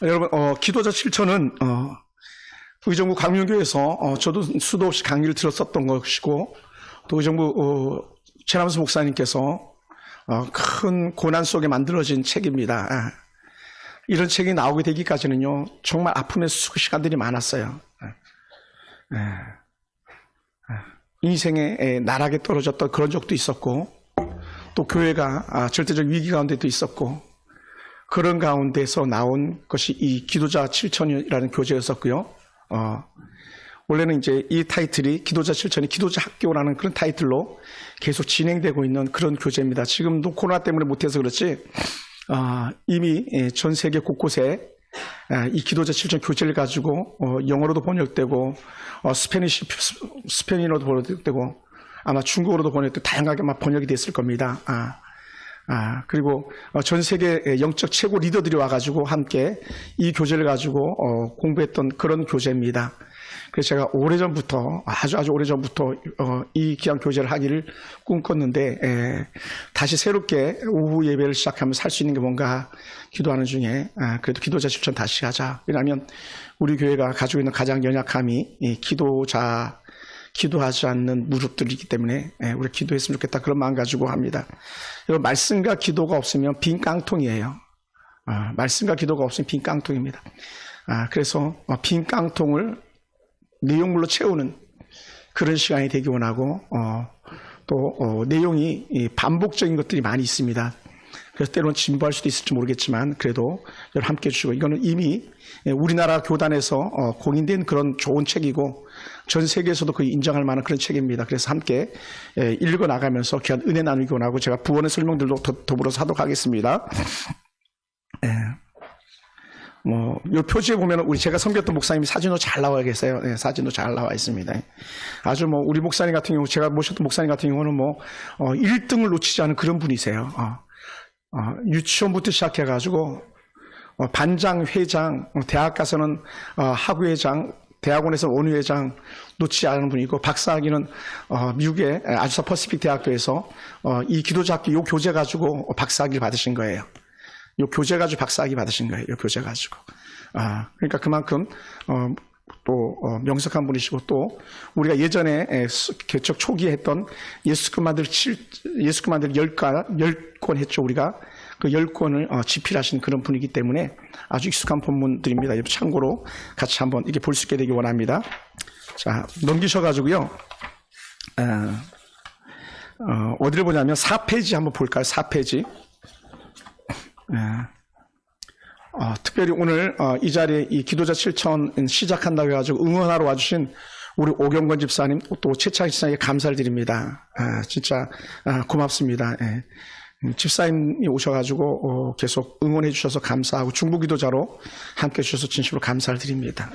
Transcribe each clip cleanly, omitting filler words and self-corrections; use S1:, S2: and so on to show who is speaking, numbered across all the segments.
S1: 여러분, 기도자 실천은 의정부 광명교회에서 저도 수도 없이 강의를 들었었던 것이고, 또 의정부 최남수 목사님께서 큰 고난 속에 만들어진 책입니다. 이런 책이 나오게 되기까지는요, 정말 아픔의 시간들이 많았어요. 인생에 나락에 떨어졌던 그런 적도 있었고, 또 교회가 절대적 위기 가운데도 있었고, 그런 가운데서 나온 것이 이 기도자 7천이라는 교재였었고요. 원래는 이제 이 타이틀이 기도자 7천이 기도자 학교라는 그런 타이틀로 계속 진행되고 있는 그런 교재입니다. 지금도 코로나 때문에 못해서 그렇지, 이미 전 세계 곳곳에 이 기도자 7천 교재를 가지고 영어로도 번역되고, 스페인어로도 번역되고, 아마 중국어로도 번역되고, 다양하게 막 번역이 됐을 겁니다. 그리고 전 세계 영적 최고 리더들이 와가지고 함께 이 교재를 가지고 공부했던 그런 교재입니다. 그래서 제가 오래전부터, 아주 오래전부터 이 귀한 교재를 하기를 꿈꿨는데, 다시 새롭게 오후 예배를 시작하면서 할 수 있는 게 뭔가 기도하는 중에, 그래도 기도자 실천 다시 하자. 왜냐하면 우리 교회가 가지고 있는 가장 연약함이 이 기도하지 않는 무릎들이기 때문에 우리가 기도했으면 좋겠다, 그런 마음 가지고 합니다. 여러분, 말씀과 기도가 없으면 빈 깡통이에요. 말씀과 기도가 없으면 빈 깡통입니다. 그래서 빈 깡통을 내용물로 채우는 그런 시간이 되기 원하고, 또 내용이 반복적인 것들이 많이 있습니다. 그래서 때로는 진부할 수도 있을지 모르겠지만, 그래도 여러분 함께 해주시고, 이거는 이미 우리나라 교단에서 공인된 그런 좋은 책이고, 전 세계에서도 거의 인정할 만한 그런 책입니다. 그래서 함께 읽어 나가면서 귀한 은혜 나누기 원하고, 제가 부원의 설명들도 더불어서 하도록 하겠습니다. 요 표지에 보면 우리 제가 섬겼던 목사님이 사진으로 잘 나와 계세요. 사진도 잘 나와 있습니다. 아주 우리 목사님 같은 경우, 제가 모셨던 목사님 같은 경우는 1등을 놓치지 않은 그런 분이세요. 유치원부터 시작해가지고, 반장, 회장, 대학 가서는 학우회장, 대학원에서 원우회장 놓치지 않은 분이고, 박사학위는 미국의 아주사 퍼시픽 대학교에서 이 기도자 학교 요 교재 가지고 박사학위를 받으신 거예요. 요 교재 가지고 박사학위 받으신 거예요. 요 교재 가지고. 그러니까 그만큼 또 명석한 분이시고, 또 우리가 예전에 개척 초기에 했던 예수 그만들 10권 했죠. 우리가 그 10권을 집필하신 그런 분이기 때문에 아주 익숙한 본문들입니다. 참고로 같이 한번 이렇게 볼 수 있게 되기 원합니다. 자, 넘기셔가지고요. 어디를 보냐면 4페이지 한번 볼까요? 4페이지. 특별히 오늘 이 자리에 이 기도자 7천 시작한다고 해가지고 응원하러 와주신 우리 오경건 집사님, 또 최창희 집사님께 감사를 드립니다. 진짜 고맙습니다. 집사님이 오셔가지고 계속 응원해 주셔서 감사하고, 중보 기도자로 함께 해주셔서 진심으로 감사를 드립니다.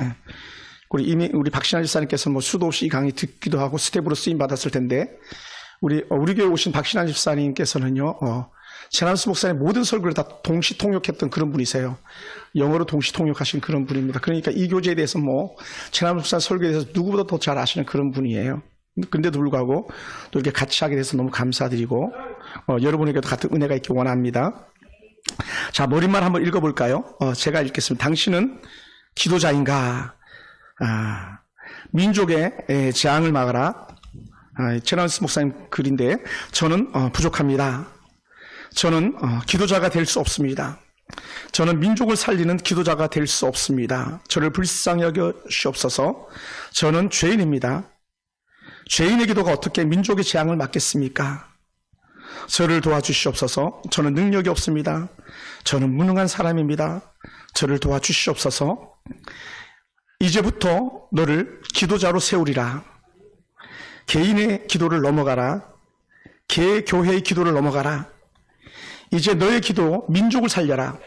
S1: 그리고 이미 우리 박신환 집사님께서 수도 없이 이 강의 듣기도 하고 스텝으로 쓰임 받았을 텐데, 우리 교회 오신 박신환 집사님께서는요, 최남수 목사님 모든 설교를 다 동시 통역했던 그런 분이세요. 영어로 동시 통역하신 그런 분입니다. 그러니까 이 교재에 대해서 최남수 목사 설교에 대해서 누구보다 더 잘 아시는 그런 분이에요. 근데도 불구하고 또 이렇게 같이 하게 돼서 너무 감사드리고, 여러분에게도 같은 은혜가 있기 원합니다. 자, 머릿말 한번 읽어볼까요? 제가 읽겠습니다. 당신은 기도자인가? 민족의 재앙을 막아라. 최남수 목사님 글인데, 저는 부족합니다. 저는 기도자가 될 수 없습니다. 저는 민족을 살리는 기도자가 될 수 없습니다. 저를 불쌍히 여겨주시옵소서. 저는 죄인입니다. 죄인의 기도가 어떻게 민족의 재앙을 막겠습니까? 저를 도와주시옵소서. 저는 능력이 없습니다. 저는 무능한 사람입니다. 저를 도와주시옵소서. 이제부터 너를 기도자로 세우리라. 개인의 기도를 넘어가라. 개교회의 기도를 넘어가라. 이제 너의 기도로 민족을 살려라.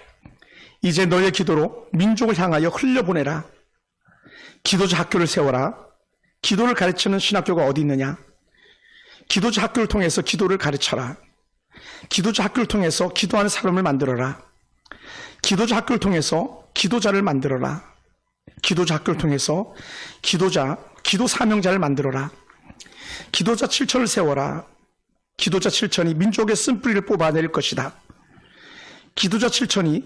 S1: 이제 너의 기도로 민족을 향하여 흘려보내라. 기도자 학교를 세워라. 기도를 가르치는 신학교가 어디 있느냐? 기도자 학교를 통해서 기도를 가르쳐라. 기도자 학교를 통해서 기도하는 사람을 만들어라. 기도자 학교를 통해서 기도자를 만들어라. 기도자 학교를 통해서 기도 사명자를 만들어라. 기도자 7천을 세워라. 기도자 7천이 민족의 쓴뿌리를 뽑아낼 것이다. 기도자 7천이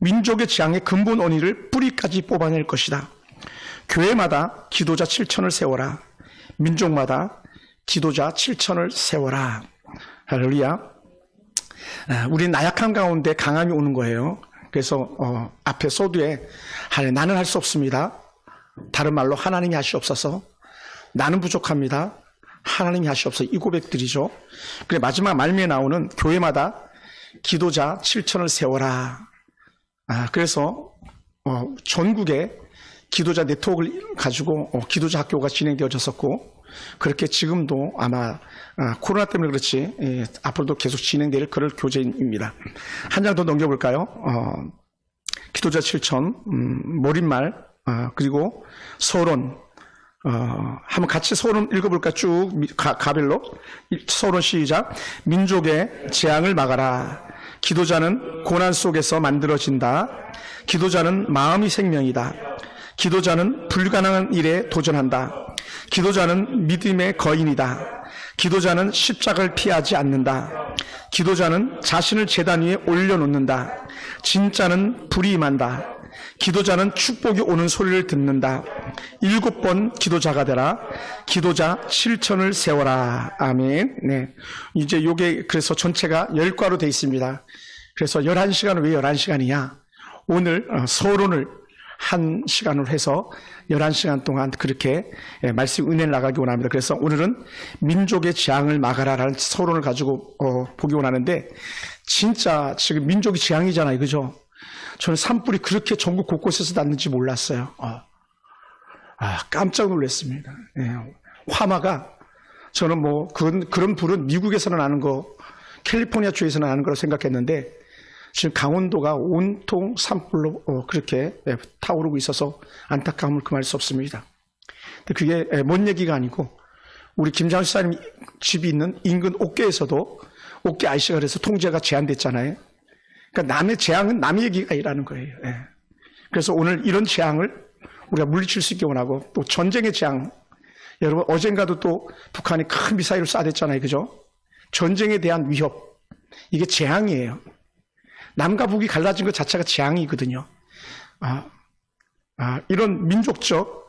S1: 민족의 재앙의 근본 원인을 뿌리까지 뽑아낼 것이다. 교회마다 기도자 7천을 세워라. 민족마다 기도자 7천을 세워라. 할렐루야. 우리 나약한 가운데 강함이 오는 거예요. 그래서 앞에 소두에 나는 할 수 없습니다. 다른 말로 하나님이 하시옵소서. 나는 부족합니다. 하나님이 하시옵소서. 이 고백들이죠. 그래 마지막 말미에 나오는 교회마다 기도자 7천을 세워라. 그래서 전국에 기도자 네트워크를 가지고 기도자 학교가 진행되어졌었고, 그렇게 지금도 아마 코로나 때문에 그렇지 앞으로도 계속 진행될 그럴 교재입니다. 한 장 더 넘겨볼까요? 기도자 7천, 몰입말, 그리고 서론. 한번 같이 서론 읽어볼까? 쭉 가별로 서론 시작. 민족의 재앙을 막아라. 기도자는 고난 속에서 만들어진다. 기도자는 마음이 생명이다. 기도자는 불가능한 일에 도전한다. 기도자는 믿음의 거인이다. 기도자는 십자가를 피하지 않는다. 기도자는 자신을 제단 위에 올려놓는다. 진짜는 불이 임한다. 기도자는 축복이 오는 소리를 듣는다. 7번 기도자가 되라. 기도자 7천을 세워라. 아멘. 네. 이제 요게 그래서 전체가 10과로 되어 있습니다. 그래서 11시간은 왜 11시간이냐? 오늘 서론을 1시간으로 해서 11시간 동안 그렇게 말씀 은혜를 나가기 원합니다. 그래서 오늘은 민족의 재앙을 막아라라는 서론을 가지고 보기 원하는데, 진짜 지금 민족이 재앙이잖아요. 그죠? 저는 산불이 그렇게 전국 곳곳에서 났는지 몰랐어요. 깜짝 놀랐습니다. 예, 화마가, 저는 뭐 그런 불은 미국에서는 나는 거, 캘리포니아 주에서 나는 거라고 생각했는데, 지금 강원도가 온통 산불로 그렇게 타오르고 있어서 안타까움을 금할 수 없습니다. 근데 그게 뭔 얘기가 아니고, 우리 김장수 사님 집이 있는 인근 옥계에서도 옥계 IC가 그래서 통제가 제한됐잖아요. 그러니까 남의 재앙은 남의 얘기가 아니라는 거예요. 예. 그래서 오늘 이런 재앙을 우리가 물리칠 수 있게 원하고, 또 전쟁의 재앙. 여러분 어젠가도 또 북한이 큰 미사일을 쏴댔잖아요. 그죠? 전쟁에 대한 위협. 이게 재앙이에요. 남과 북이 갈라진 것 자체가 재앙이거든요. 이런 민족적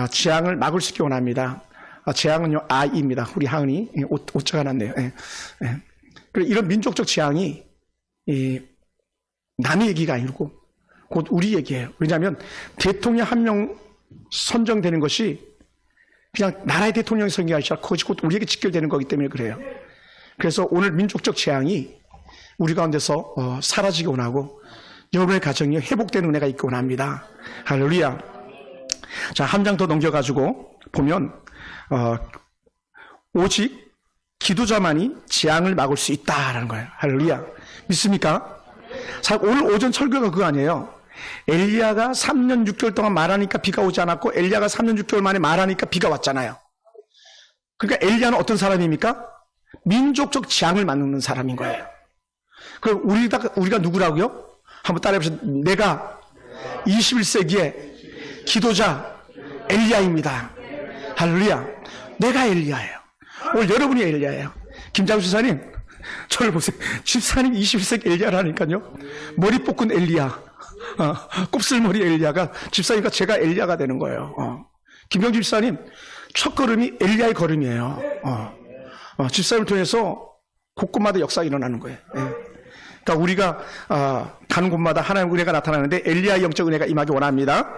S1: 재앙을 막을 수 있게 원합니다. 재앙은요, 아이입니다. 우리 하은이 오자가 났네요. 예. 예. 그리고 이런 민족적 재앙이 남의 얘기가 아니고 곧 우리 얘기예요. 왜냐하면 대통령 한 명 선정되는 것이 그냥 나라의 대통령이 선정이 아니라 그것이 곧 우리에게 직결되는 거기 때문에 그래요. 그래서 오늘 민족적 재앙이 우리 가운데서 사라지기 원하고, 여러분의 가정이 회복되는 은혜가 있기 원합니다. 할렐루야. 자, 한 장 더 넘겨가지고 보면 오직 기도자만이 재앙을 막을 수 있다라는 거예요. 할렐루야. 믿습니까? 자, 오늘 오전 설교가 그거 아니에요. 엘리야가 3년 6개월 동안 말하니까 비가 오지 않았고, 엘리야가 3년 6개월 만에 말하니까 비가 왔잖아요. 그러니까 엘리야는 어떤 사람입니까? 민족적 재앙을 막는 사람인 거예요. 그럼 우리가 누구라고요? 한번 따라해보세요. 내가 21세기의 기도자 엘리야입니다. 할렐루야. 내가 엘리야예요. 오늘 여러분이 엘리야예요. 김장수 사님, 저를 보세요. 집사님 21세기 엘리야라니까요. 머리 뽑은 엘리야, 곱슬머리 엘리야가 집사님과 제가 엘리야가 되는 거예요. 김병주 집사님 첫 걸음이 엘리야의 걸음이에요. 집사님을 통해서 곳곳마다 역사가 일어나는 거예요. 예. 그러니까 우리가 가는 곳마다 하나님의 은혜가 나타나는데 엘리야의 영적 은혜가 임하기 원합니다.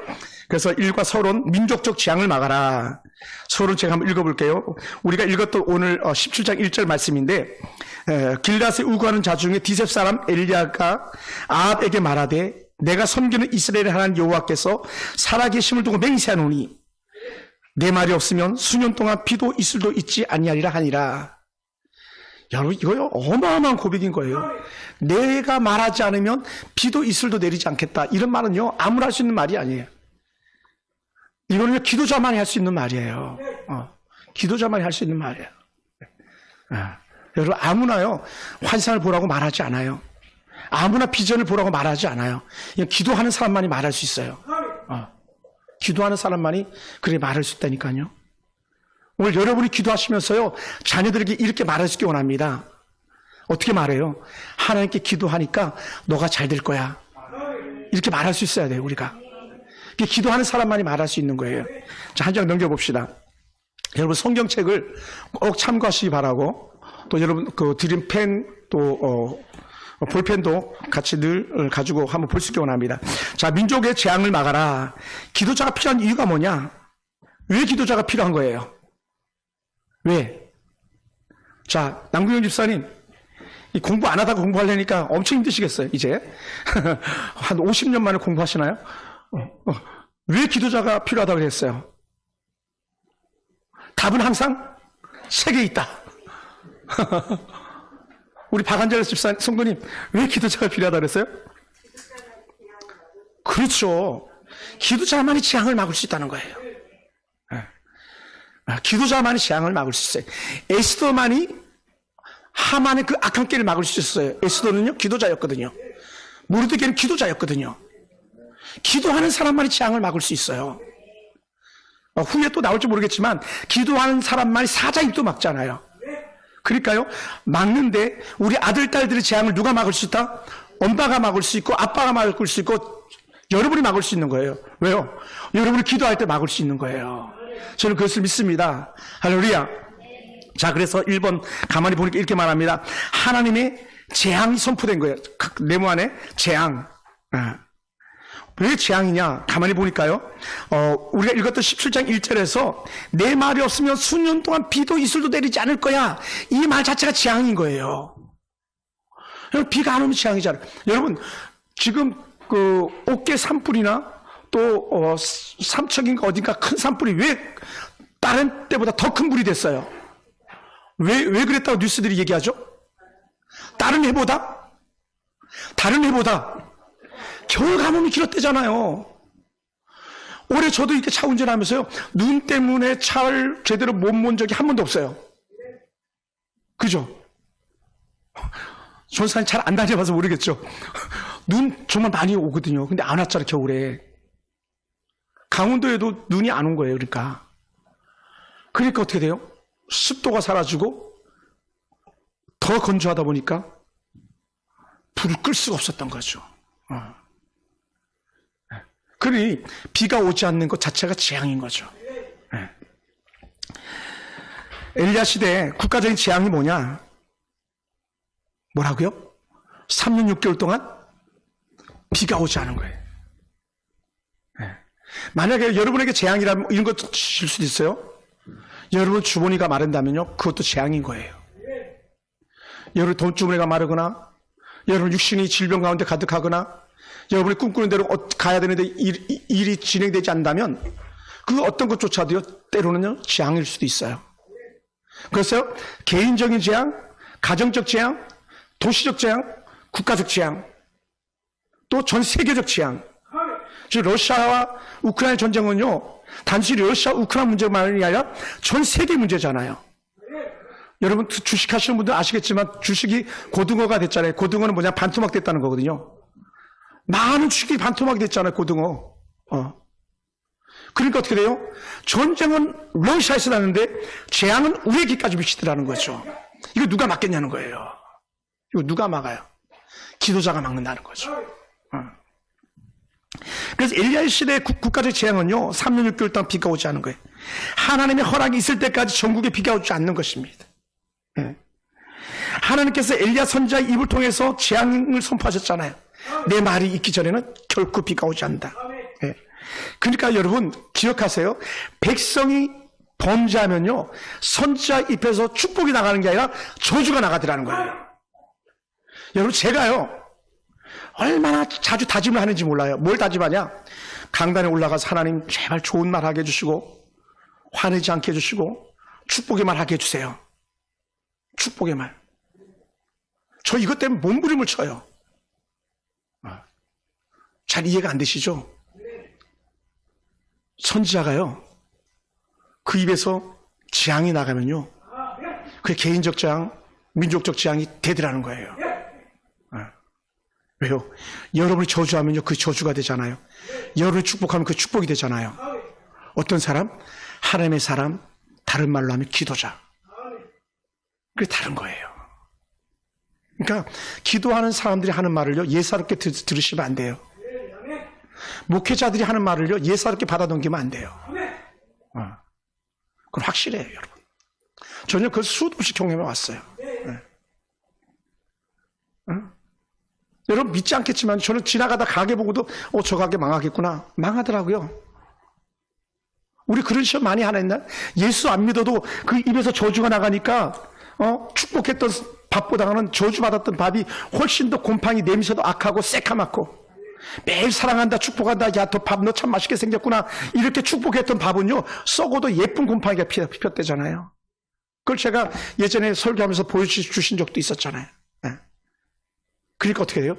S1: 그래서 일과 서론, 민족적 재앙을 막아라. 서론 제가 한번 읽어볼게요. 우리가 읽었던 오늘 17장 1절 말씀인데, 길앗에 우거하는 자 중에 디셉 사람 엘리야가 아합에게 말하되, 내가 섬기는 이스라엘의 하나님 여호와께서 살아계심을 두고 맹세하노니 내 말이 없으면 수년 동안 비도 이슬도 있지 아니하리라 하니라. 여러분, 이거 어마어마한 고백인 거예요. 내가 말하지 않으면 비도 이슬도 내리지 않겠다. 이런 말은요, 아무나 할 수 있는 말이 아니에요. 이거는요, 기도자만이 할 수 있는 말이에요. 기도자만이 할 수 있는 말이에요. 여러분, 아무나요, 환상을 보라고 말하지 않아요. 아무나 비전을 보라고 말하지 않아요. 기도하는 사람만이 말할 수 있어요. 기도하는 사람만이 그래 말할 수 있다니까요. 오늘 여러분이 기도하시면서요, 자녀들에게 이렇게 말할 수 있게 원합니다. 어떻게 말해요? 하나님께 기도하니까 너가 잘 될 거야. 이렇게 말할 수 있어야 돼요, 우리가. 기도하는 사람만이 말할 수 있는 거예요. 자, 한 장 넘겨봅시다. 여러분 성경책을 꼭 참고하시기 바라고, 또 여러분 그 드림 펜, 또 볼펜도 같이 늘 가지고 한번 볼 수 있기 원합니다. 자, 민족의 재앙을 막아라. 기도자가 필요한 이유가 뭐냐? 왜 기도자가 필요한 거예요? 왜? 자, 남궁영 집사님, 이 공부 안 하다가 공부하려니까 엄청 힘드시겠어요, 이제? 한 50년 만에 공부하시나요? 왜 기도자가 필요하다고 그랬어요? 답은 항상 책에 있다. 우리 박한절 집사 성도님, 왜 기도자가 필요하다고 그랬어요? 그렇죠. 기도자만이 재앙을 막을 수 있다는 거예요. 기도자만이 재앙을 막을 수 있어요. 에스더만이 하만의 그 악한 깨를 막을 수 있었어요. 에스더는요, 기도자였거든요. 모르드게는 기도자였거든요. 기도하는 사람만이 재앙을 막을 수 있어요. 후에 또 나올지 모르겠지만 기도하는 사람만이 사자 입도 막잖아요. 그러니까요, 막는데 우리 아들, 딸들의 재앙을 누가 막을 수 있다? 엄마가 막을 수 있고 아빠가 막을 수 있고 여러분이 막을 수 있는 거예요. 왜요? 여러분이 기도할 때 막을 수 있는 거예요. 저는 그것을 믿습니다. 할렐루야. 자, 그래서 1번 가만히 보니까 이렇게 말합니다. 하나님의 재앙이 선포된 거예요. 네모 안에 재앙. 왜 재앙이냐? 가만히 보니까요. 우리가 읽었던 17장 1절에서 내 말이 없으면 수년 동안 비도 이슬도 내리지 않을 거야. 이 말 자체가 재앙인 거예요. 여러분, 비가 안 오면 재앙이잖아요. 여러분, 지금 그 옥계 산불이나 또 삼척인가 어딘가 큰 산불이 왜 다른 때보다 더 큰 불이 됐어요? 왜 그랬다고 뉴스들이 얘기하죠? 다른 해보다 겨울 가뭄이 길었대잖아요. 올해 저도 이렇게 차 운전하면서요, 눈 때문에 차를 제대로 못 몬 적이 한 번도 없어요. 그죠? 전사님 잘 안 다녀봐서 모르겠죠. 눈 정말 많이 오거든요. 근데 안 왔잖아요, 겨울에. 강원도에도 눈이 안 온 거예요, 그러니까. 그러니까 어떻게 돼요? 습도가 사라지고 더 건조하다 보니까 불을 끌 수가 없었던 거죠. 그러니 비가 오지 않는 것 자체가 재앙인 거죠. 엘리야 시대에 국가적인 재앙이 뭐냐? 뭐라고요? 3년 6개월 동안 비가 오지 않은 거예요. 만약에 여러분에게 재앙이라면 이런 것도 질 수도 있어요. 여러분 주머니가 마른다면요, 그것도 재앙인 거예요. 여러분 돈주머니가 마르거나, 여러분 육신이 질병 가운데 가득하거나, 여러분이 꿈꾸는 대로 가야 되는데 일이 진행되지 않는다면 그 어떤 것조차도요, 때로는요, 재앙일 수도 있어요. 그래서 개인적인 재앙, 가정적 재앙, 도시적 재앙, 국가적 재앙, 또 전 세계적 재앙. 즉 러시아와 우크라이나 전쟁은요, 단순히 러시아 우크라이나 문제만이 아니라 전 세계 문제잖아요. 여러분 주식하시는 분들 아시겠지만 주식이 고등어가 됐잖아요. 고등어는 뭐냐? 반토막 됐다는 거거든요. 많은 주식이 반토막이 됐잖아요, 고등어. 그러니까 어떻게 돼요? 전쟁은 러시아에서 나는데 재앙은 우리에게까지 미치더라는 거죠. 이거 누가 막겠냐는 거예요. 이거 누가 막아요? 기도자가 막는다는 거죠. 그래서 엘리야 시대의 국가적 재앙은요, 3년 6개월 동안 비가 오지 않은 거예요. 하나님의 허락이 있을 때까지 전국에 비가 오지 않는 것입니다. 하나님께서 엘리야 선지자의 입을 통해서 재앙을 선포하셨잖아요. 내 말이 있기 전에는 결코 비가 오지 않는다. 그러니까 여러분 기억하세요. 백성이 범죄하면요, 선지자 입에서 축복이 나가는 게 아니라 저주가 나가더라는 거예요. 여러분 제가요, 얼마나 자주 다짐을 하는지 몰라요. 뭘 다짐하냐? 강단에 올라가서 하나님 제발 좋은 말 하게 해주시고, 화내지 않게 해주시고, 축복의 말 하게 해주세요. 축복의 말. 저 이것 때문에 몸부림을 쳐요. 잘 이해가 안 되시죠? 선지자가요, 그 입에서 재앙이 나가면요, 그게 개인적 재앙, 민족적 재앙이 되더라는 거예요. 왜요? 여러분이 저주하면요, 그 저주가 되잖아요. 여러분이 축복하면 그 축복이 되잖아요. 어떤 사람? 하나님의 사람, 다른 말로 하면 기도자. 그게 다른 거예요. 그러니까 기도하는 사람들이 하는 말을요, 예사롭게 들으시면 안 돼요. 목회자들이 하는 말을요, 예사롭게 받아넘기면 안 돼요. 그건 확실해요, 여러분. 전혀 그 수도 없이 경험해 왔어요. 여러분 믿지 않겠지만 저는 지나가다 가게 보고도 저 가게 망하겠구나. 망하더라고요. 우리 그런 시험 많이 안 했나? 예수 안 믿어도 그 입에서 저주가 나가니까 축복했던 밥보다는 저주받았던 밥이 훨씬 더 곰팡이 냄새도 악하고 새카맣고 매일 사랑한다 축복한다 야 너 밥 너 참 맛있게 생겼구나 이렇게 축복했던 밥은요 썩어도 예쁜 곰팡이가 피었대잖아요. 그걸 제가 예전에 설교하면서 보여주신 적도 있었잖아요. 그러니까 어떻게 해요?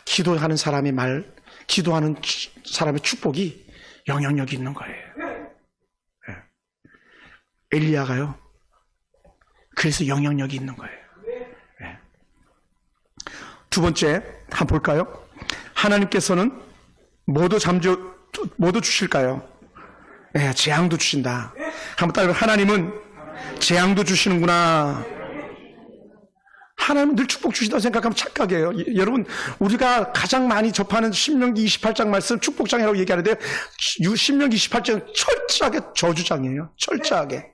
S1: 기도하는 사람의 말, 기도하는 사람의 축복이 영향력이 있는 거예요. 엘리야가요. 그래서 영향력이 있는 거예요. 두 번째 한번 볼까요? 하나님께서는 뭐도 주실까요? 재앙도 주신다. 한번 따라해. 하나님은 재앙도 주시는구나. 하나님은 늘 축복 주신다고 생각하면 착각이에요. 여러분 우리가 가장 많이 접하는 신명기 28장 말씀 축복장이라고 얘기하는데 신명기 28장은 철저하게 저주장이에요. 철저하게.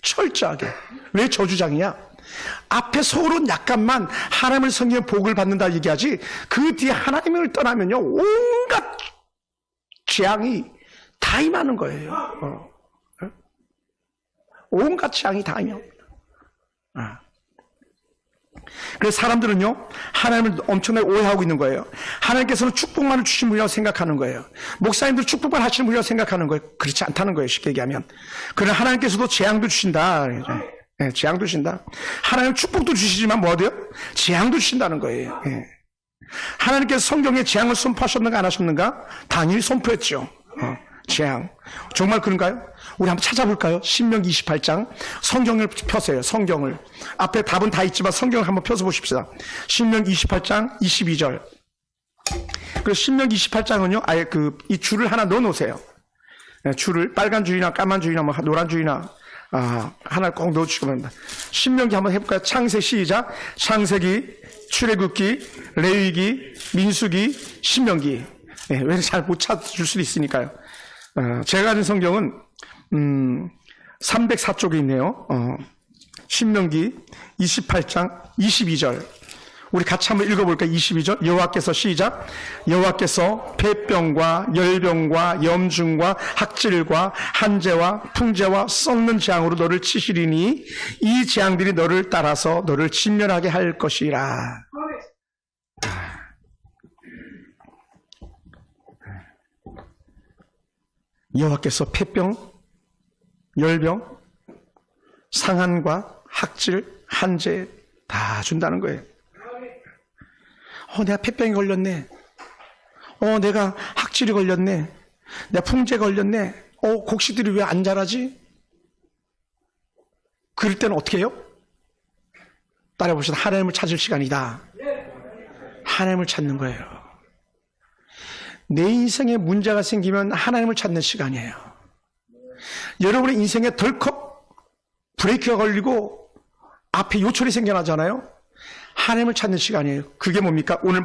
S1: 철저하게. 왜 저주장이야? 앞에 서울은 약간만 하나님을 섬기면 복을 받는다 얘기하지 그 뒤에 하나님을 떠나면요 온갖 재앙이 다 임하는 거예요. 온갖 재앙이 다 임해요. 그래서 사람들은요 하나님을 엄청나게 오해하고 있는 거예요. 하나님께서는 축복만을 주신 분이라고 생각하는 거예요. 목사님들 축복만 하시는 분이라고 생각하는 거예요. 그렇지 않다는 거예요. 쉽게 얘기하면. 그러나 하나님께서도 재앙도 주신다. 재앙도 주신다. 하나님 축복도 주시지만 뭐 돼요? 재앙도 주신다는 거예요. 하나님께서 성경에 재앙을 선포하셨는가 안 하셨는가? 당연히 선포했죠. 재앙. 정말 그런가요? 우리 한번 찾아볼까요? 신명기 28장 성경을 펴세요. 성경을. 앞에 답은 다 있지만 성경을 한번 펴서 보십시다. 신명기 28장 22절. 그래서 신명기 28장은요. 아예 이 줄을 하나 넣어 놓으세요. 줄을 빨간 줄이나 까만 줄이나 뭐 노란 줄이나 하나를 꼭 넣어 주시기 바랍니다. 신명기 한번 해볼까요? 창세 시작. 창세기, 출애굽기, 레위기, 민수기, 신명기. 왜 잘 못 찾을 수도 있으니까요. 제가 가진 성경은 304쪽에 있네요. 신명기 28장 22절. 우리 같이 한번 읽어볼까요? 22절. 여호와께서 시작. 여호와께서 폐병과 열병과 염증과 학질과 한재와 풍재와 썩는 재앙으로 너를 치시리니 이 재앙들이 너를 따라서 너를 진멸하게 할 것이라. 여호와께서 폐병, 열병, 상한과 학질, 한재 다 준다는 거예요. 내가 폐병이 걸렸네. 내가 학질이 걸렸네. 내가 풍재 걸렸네. 곡식들이 왜 안 자라지? 그럴 때는 어떻게 해요? 따라해보시다. 하나님을 찾을 시간이다. 하나님을 찾는 거예요. 내 인생에 문제가 생기면 하나님을 찾는 시간이에요. 여러분의 인생에 덜컥 브레이크가 걸리고 앞에 요철이 생겨나잖아요. 하나님을 찾는 시간이에요. 그게 뭡니까? 오늘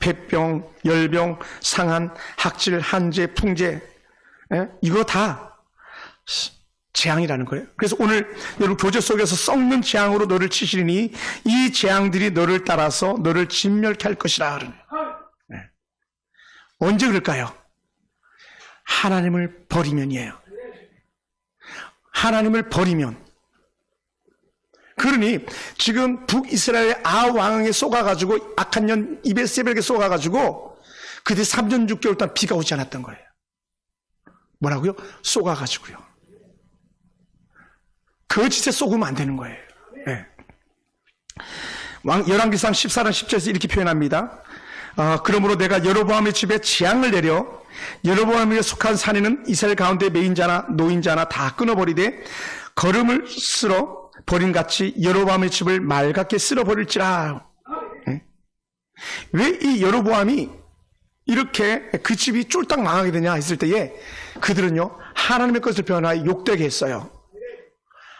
S1: 폐병, 열병, 상한, 학질, 한재, 풍재 이거 다 재앙이라는 거예요. 그래서 오늘 여러분 교제 속에서 썩는 재앙으로 너를 치시리니 이 재앙들이 너를 따라서 너를 진멸케 할 것이라. 언제 그럴까요? 하나님을 버리면이에요. 하나님을 버리면. 그러니 지금 북이스라엘의 아왕에 쏘가가지고 악한 년 이벳세벨에게 쏘가가지고 그때 3년 6개월 동안 비가 오지 않았던 거예요. 뭐라고요? 쏘가가지고요. 거짓에 쏘으면 안 되는 거예요. 네. 열왕기상 14장 10절에서 이렇게 표현합니다. 그러므로 내가 여로보암의 집에 재앙을 내려 여로보암에게 속한 사내는 이스라엘 가운데 메인자나 노인자나 다 끊어버리되 거름을 쓸어 버림같이 여로보암의 집을 맑게 쓸어버릴지라. 왜 이 여로보암이 이렇게 그 집이 쫄딱 망하게 되냐 했을 때에 그들은요 하나님의 것을 변하여 욕되게 했어요.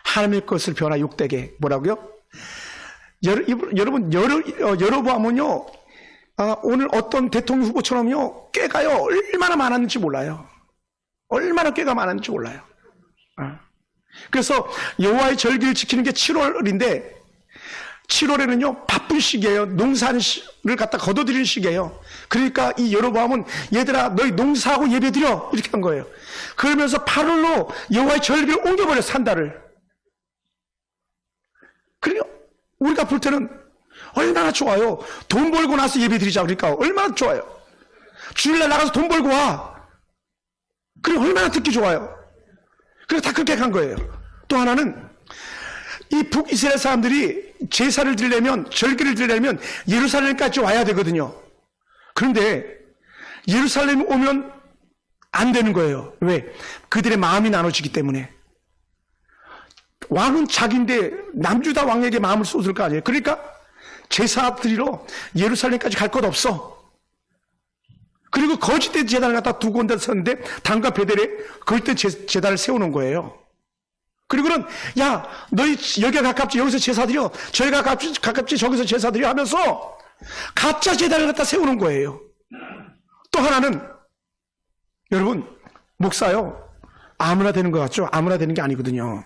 S1: 하나님의 것을 변하여 욕되게. 뭐라고요? 여러분 여로보암은요 오늘 어떤 대통령 후보처럼요, 꾀가요, 얼마나 많았는지 몰라요. 얼마나 꾀가 많았는지 몰라요. 그래서 여호와의 절기를 지키는 게 7월인데, 7월에는요, 바쁜 시기예요. 농사를 갖다 거둬들이는 시기예요. 그러니까 이 여로보암은 얘들아, 너희 농사하고 예배드려. 이렇게 한 거예요. 그러면서 8월로 여호와의 절기를 옮겨버렸어, 한 달을. 그러니까 우리가 볼 때는 얼마나 좋아요. 돈 벌고 나서 예배드리자. 그러니까 얼마나 좋아요. 주일날 나가서 돈 벌고 와. 그래, 얼마나 듣기 좋아요. 그래서 다 그렇게 한 거예요. 또 하나는 이 북이스라엘 사람들이 제사를 드리려면, 절기를 드리려면 예루살렘까지 와야 되거든요. 그런데 예루살렘 오면 안 되는 거예요. 왜? 그들의 마음이 나눠지기 때문에. 왕은 자기인데 남유다 왕에게 마음을 쏟을 거 아니에요. 그러니까 제사 드리러 예루살렘까지 갈 것 없어. 그리고 거짓된 제단을 갖다 두 군데 섰는데 단과 베델에 거짓된 제단을 세우는 거예요. 그리고는 야, 너희 여기가 가깝지, 여기서 제사 드려, 저희가 가깝지 저기서 제사 드려 하면서 가짜 제단을 갖다 세우는 거예요. 또 하나는 여러분, 목사요, 아무나 되는 것 같죠? 아무나 되는 게 아니거든요.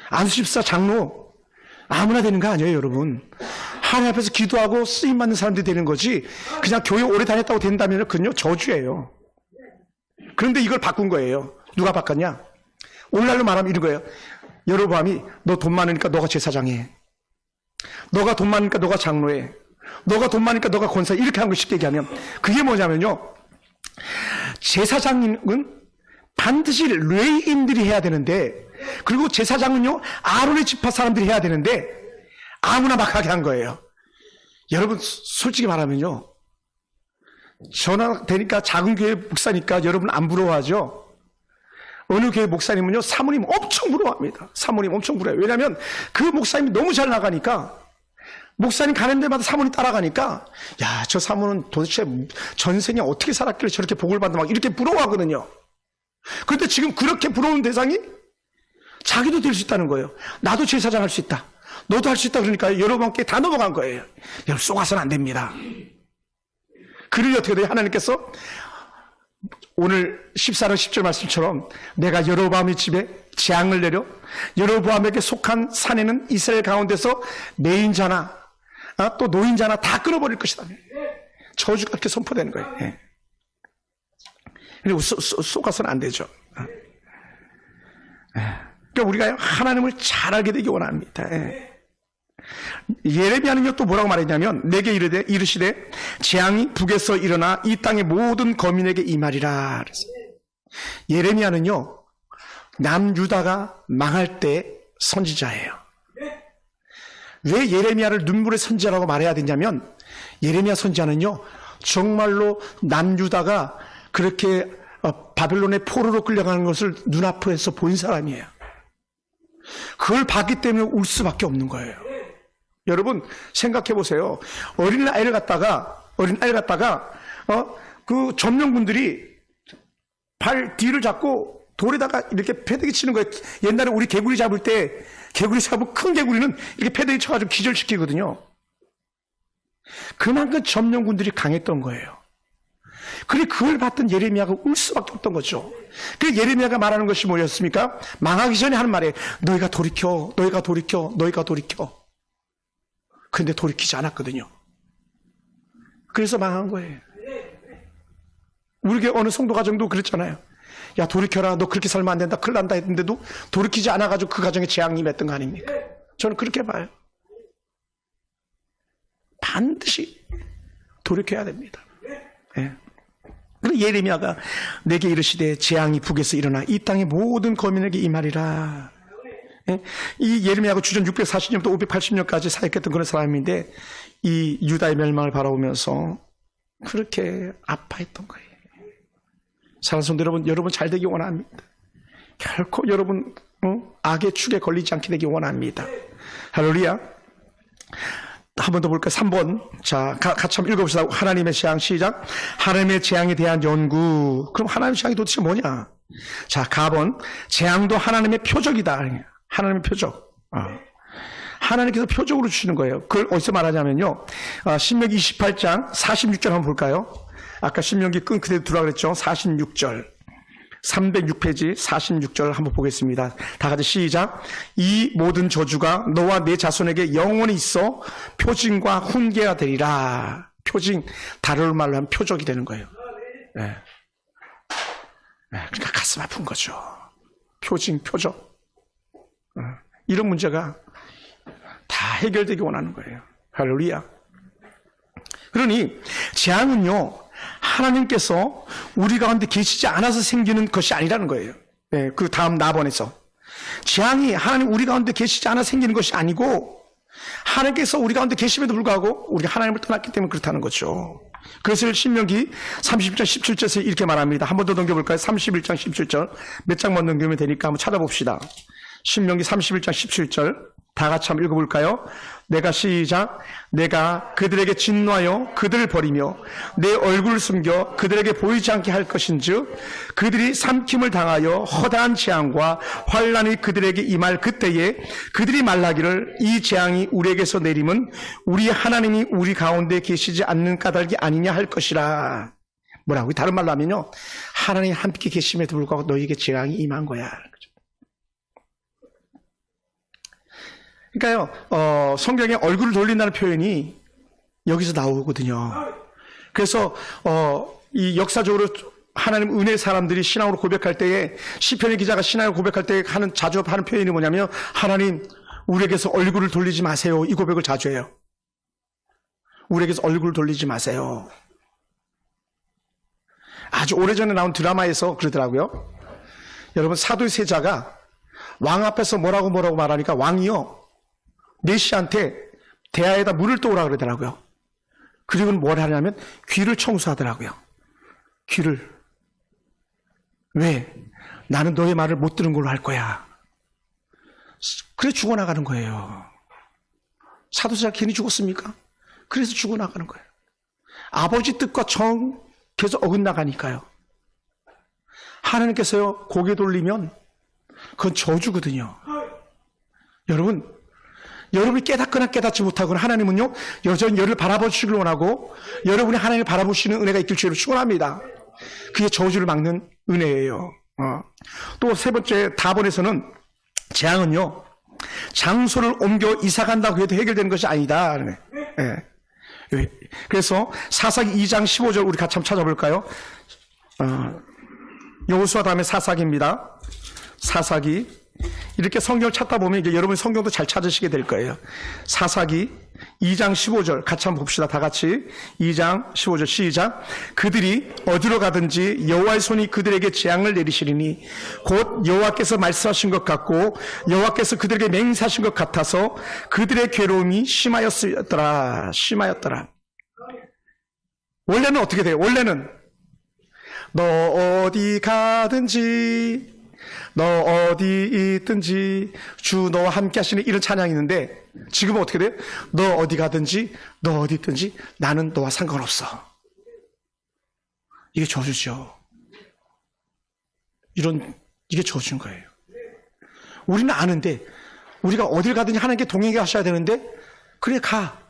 S1: 안수집사 장로 아무나 되는 거 아니에요, 여러분. 하나님 앞에서 기도하고 쓰임 받는 사람들이 되는 거지, 그냥 교회 오래 다녔다고 된다면 그건요, 저주예요. 그런데 이걸 바꾼 거예요. 누가 바꿨냐? 오늘날로 말하면 이런 거예요. 여로보암이 너 돈 많으니까 너가 제사장해. 너가 돈 많으니까 너가 장로해. 너가 돈 많으니까 너가 권사. 이렇게 한 거 쉽게 얘기하면 그게 뭐냐면요, 제사장은 반드시 레위인들이 해야 되는데, 그리고 제사장은요 아론의 지파 사람들이 해야 되는데 아무나 막 하게 한 거예요. 여러분, 솔직히 말하면요, 전화 되니까 작은 교회 목사니까 여러분 안 부러워하죠? 어느 교회 목사님은요, 사모님 엄청 부러워합니다. 사모님 엄청 부러워요. 왜냐하면 그 목사님이 너무 잘 나가니까, 목사님 가는 데마다 사모님 따라가니까, 야, 저 사모는 도대체 전생에 어떻게 살았길래 저렇게 복을 받나 막 이렇게 부러워하거든요. 그런데 지금 그렇게 부러운 대상이 자기도 될 수 있다는 거예요. 나도 제사장 할 수 있다, 너도 할 수 있다. 그러니까 여러분께 다 넘어간 거예요. 여러분, 쏘가서는 안 됩니다. 그러니 어떻게 돼요? 하나님께서 오늘 14장 10절 말씀처럼 내가 여로보암의 집에 재앙을 내려 여로보암에게 속한 산에는 이스라엘 가운데서 매인자나 또 노인자나 다 끊어버릴 것이다. 저주가 그렇게 선포되는 거예요. 예. 그리고 쏘가서는 안 되죠. 그러니까 우리가 하나님을 잘 알게 되기 원합니다. 예. 예레미야는요 또 뭐라고 말했냐면, 내게 이르시되 재앙이 북에서 일어나 이 땅의 모든 거민에게 임하리라. 예레미야는요 남유다가 망할 때 선지자예요. 왜 예레미야를 눈물의 선지자라고 말해야 되냐면, 예레미야 선지자는요 정말로 남유다가 그렇게 바벨론의 포로로 끌려가는 것을 눈앞에서 본 사람이에요. 그걸 봤기 때문에 울 수밖에 없는 거예요. 여러분 생각해 보세요. 어린아이를 갖다가 그 점령군들이 발 뒤를 잡고 돌에다가 이렇게 패대기 치는 거예요. 옛날에 우리 개구리 잡을 때, 개구리 잡고 큰 개구리는 이렇게 패대기 쳐가지고 기절시키거든요. 그만큼 점령군들이 강했던 거예요. 그래, 그걸 봤던 예레미야가 울 수밖에 없던 거죠. 그 예레미야가 말하는 것이 뭐였습니까? 망하기 전에 하는 말에 너희가 돌이켜, 너희가 돌이켜, 너희가 돌이켜. 근데 돌이키지 않았거든요. 그래서 망한 거예요. 우리 교회 어느 성도 가정도 그랬잖아요. 야, 돌이켜라, 너 그렇게 살면 안 된다, 큰일 난다 했는데도 돌이키지 않아가지고 그 가정에 재앙이 임했던 거 아닙니까? 저는 그렇게 봐요. 반드시 돌이켜야 됩니다. 예. 그리고 예레미야가 내게 이르시되 재앙이 북에서 일어나 이 땅의 모든 거민에게 임하리라. 예? 이 예레미야가 주전 640년부터 580년까지 사역했던 그런 사람인데, 이 유다의 멸망을 바라보면서 그렇게 아파했던 거예요. 사랑하는 성도 여러분, 여러분 잘 되기 원합니다. 결코 여러분 악의 축에 걸리지 않게 되기 원합니다. 할렐루야. 한 번 더 볼까요? 3번. 자, 같이 한번 읽어봅시다. 하나님의 재앙, 시작. 하나님의 재앙에 대한 연구. 그럼 하나님의 재앙이 도대체 뭐냐? 자, 가번. 재앙도 하나님의 표적이다. 하나님의 표적. 하나님께서 표적으로 주시는 거예요. 그걸 어디서 말하냐면요. 신명기 28장 46절 한번 볼까요? 아까 신명기 끈 그대로 두라 그랬죠. 46절. 306페이지 46절 한번 보겠습니다. 다 같이 시작. 이 모든 저주가 너와 내 자손에게 영원히 있어 표징과 훈계가 되리라. 표징, 다른 말로 하면 표적이 되는 거예요. 네. 그러니까 가슴 아픈 거죠. 표징, 표적. 이런 문제가 다 해결되기 원하는 거예요. 할렐루야. 그러니 재앙은요, 하나님께서 우리 가운데 계시지 않아서 생기는 것이 아니라는 거예요. 네, 그 다음 나번에서 재앙이 하나님 우리 가운데 계시지 않아 생기는 것이 아니고 하나님께서 우리 가운데 계심에도 불구하고 우리가 하나님을 떠났기 때문에 그렇다는 거죠. 그래서 신명기 31장 17절에서 이렇게 말합니다. 한 번 더 넘겨볼까요? 31장 17절 몇 장만 넘기면 되니까 한번 찾아봅시다. 신명기 31장 17절 다 같이 한번 읽어볼까요? 내가 시작. 내가 그들에게 진노하여 그들을 버리며 내 얼굴을 숨겨 그들에게 보이지 않게 할 것인즉 그들이 삼킴을 당하여 허다한 재앙과 환난이 그들에게 임할 그때에 그들이 말하기를 이 재앙이 우리에게서 내림은 우리 하나님이 우리 가운데 계시지 않는 까닭이 아니냐 할 것이라. 뭐라고요? 다른 말로 하면요, 하나님 함께 계심에도 불구하고 너희에게 재앙이 임한 거야. 그러니까요, 성경에 얼굴을 돌린다는 표현이 여기서 나오거든요. 그래서 이 역사적으로 하나님 은혜의 사람들이 신앙으로 고백할 때에 시편의 기자가 신앙을 고백할 때 자주 하는 표현이 뭐냐면 하나님 우리에게서 얼굴을 돌리지 마세요. 이 고백을 자주 해요. 우리에게서 얼굴을 돌리지 마세요. 아주 오래전에 나온 드라마에서 그러더라고요. 여러분, 사도의 세자가 왕 앞에서 뭐라고 말하니까 왕이요, 메시아한테 대야에다 물을 떠오라 그러더라고요. 그리고는 뭘 하냐면 귀를 청소하더라고요. 귀를. 왜? 나는 너의 말을 못 들은 걸로 할 거야. 그래 죽어나가는 거예요. 사도세자가 괜히 죽었습니까? 그래서 죽어나가는 거예요. 아버지 뜻과 정 계속 어긋나가니까요. 하나님께서요, 고개 돌리면 그건 저주거든요. 여러분이 깨닫거나 깨닫지 못하거나 하나님은요, 여전히 여를 바라보시길 원하고 여러분이 하나님을 바라보시는 은혜가 있길 주로 축원합니다. 그게 저주를 막는 은혜예요. 또 세 번째 다본에서는 재앙은요, 장소를 옮겨 이사 간다고 해도 해결되는 것이 아니다. 네. 그래서 사사기 2장 15절 우리 같이 한번 찾아볼까요? 여호수아 다음에 사사기입니다. 사사기. 이렇게 성경을 찾다 보면 이제 여러분 성경도 잘 찾으시게 될 거예요. 사사기 2장 15절 같이 한번 봅시다. 다 같이 2장 15절 시작. 그들이 어디로 가든지 여호와의 손이 그들에게 재앙을 내리시리니 곧 여호와께서 말씀하신 것 같고 여호와께서 그들에게 맹세하신 것 같아서 그들의 괴로움이 심하였더라. 원래는 어떻게 돼요? 원래는 너 어디 가든지 너 어디 있든지 주 너와 함께 하시는 이런 찬양이 있는데 지금은 어떻게 돼요? 너 어디 가든지 너 어디 있든지 나는 너와 상관없어. 이게 저주죠. 이게 저주인 거예요. 우리는 아는데 우리가 어딜 가든지 하나님께 동행하게 하셔야 되는데 그래 가.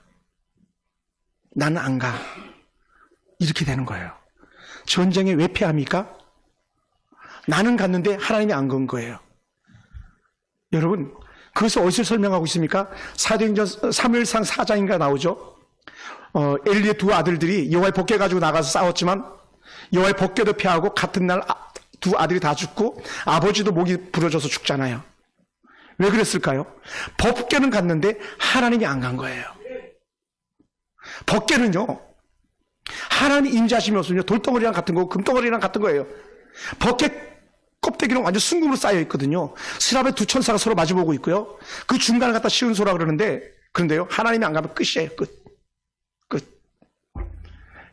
S1: 나는 안 가. 이렇게 되는 거예요. 전쟁에 왜 패합니까? 나는 갔는데 하나님이 안 간 거예요. 여러분, 그것을 어디서 설명하고 있습니까? 사도행전 3일상 4장인가 나오죠. 엘리의 두 아들들이 여호와의 법궤 가지고 나가서 싸웠지만 여호와의 법궤도 패하고 같은 날 두 아들이 다 죽고 아버지도 목이 부러져서 죽잖아요. 왜 그랬을까요? 법궤는 갔는데 하나님이 안 간 거예요. 법궤는요, 하나님 임재하심이 없으면 돌덩어리랑 같은 거고 금덩어리랑 같은 거예요. 법궤 껍데기는 완전 순금으로 쌓여 있거든요. 스랍에 두 천사가 서로 마주보고 있고요. 그 중간을 갖다 씌운 소라 그런데요, 하나님이 안 가면 끝이에요. 끝.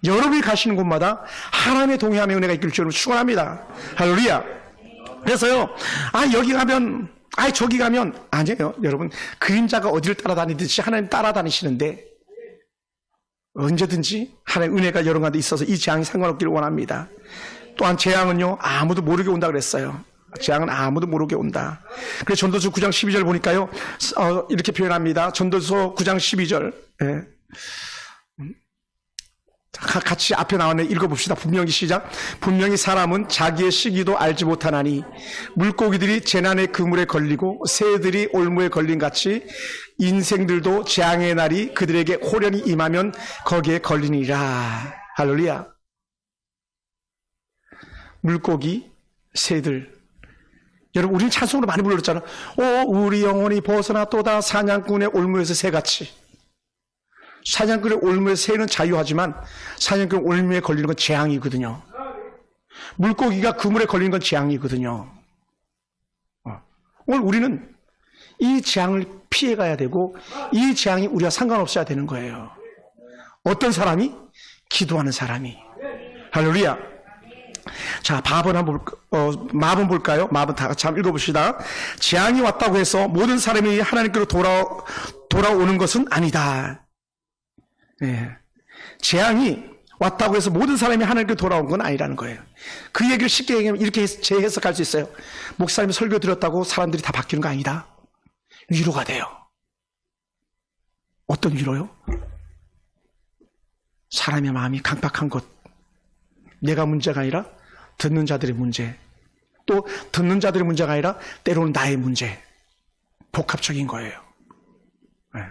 S1: 여러분이 가시는 곳마다 하나님의 동행함의 은혜가 있길 주로 축원합니다. 할렐루야. 그래서요, 여기 가면, 저기 가면, 아니에요. 여러분, 그림자가 어디를 따라다니듯이 하나님 따라다니시는데, 언제든지 하나님의 은혜가 여러 가지 있어서 이 재앙이 상관없기를 원합니다. 또한 재앙은요, 아무도 모르게 온다 그랬어요. 재앙은 아무도 모르게 온다. 그래서 전도서 9장 12절 보니까요, 이렇게 표현합니다. 전도서 9장 12절. 예. 같이 앞에 나왔네. 읽어봅시다. 분명히 시작. 분명히 사람은 자기의 시기도 알지 못하나니 물고기들이 재난의 그물에 걸리고 새들이 올무에 걸린 같이 인생들도 재앙의 날이 그들에게 호련히 임하면 거기에 걸리니라. 할렐루야. 물고기, 새들. 여러분, 우리는 찬송으로 많이 불렀잖아. 오, 우리 영혼이 벗어났도다 사냥꾼의 올무에서 새같이. 사냥꾼의 올무에서 새는 자유하지만 사냥꾼의 올무에 걸리는 건 재앙이거든요. 물고기가 그물에 걸리는 건 재앙이거든요. 오늘 우리는 이 재앙을 피해가야 되고 이 재앙이 우리와 상관없어야 되는 거예요. 어떤 사람이? 기도하는 사람이. 할렐루야. 자, 마분 볼까요? 마분 다 같이 한번 읽어봅시다. 재앙이 왔다고 해서 모든 사람이 하나님께로 돌아오는 것은 아니다. 예. 재앙이 왔다고 해서 모든 사람이 하나님께 돌아온 건 아니라는 거예요. 그 얘기를 쉽게 얘기하면 이렇게 재해석할 수 있어요. 목사님이 설교 드렸다고 사람들이 다 바뀌는 거 아니다. 위로가 돼요. 어떤 위로요? 사람의 마음이 강박한 것. 내가 문제가 아니라 듣는 자들의 문제. 또 듣는 자들의 문제가 아니라 때로는 나의 문제. 복합적인 거예요. 네.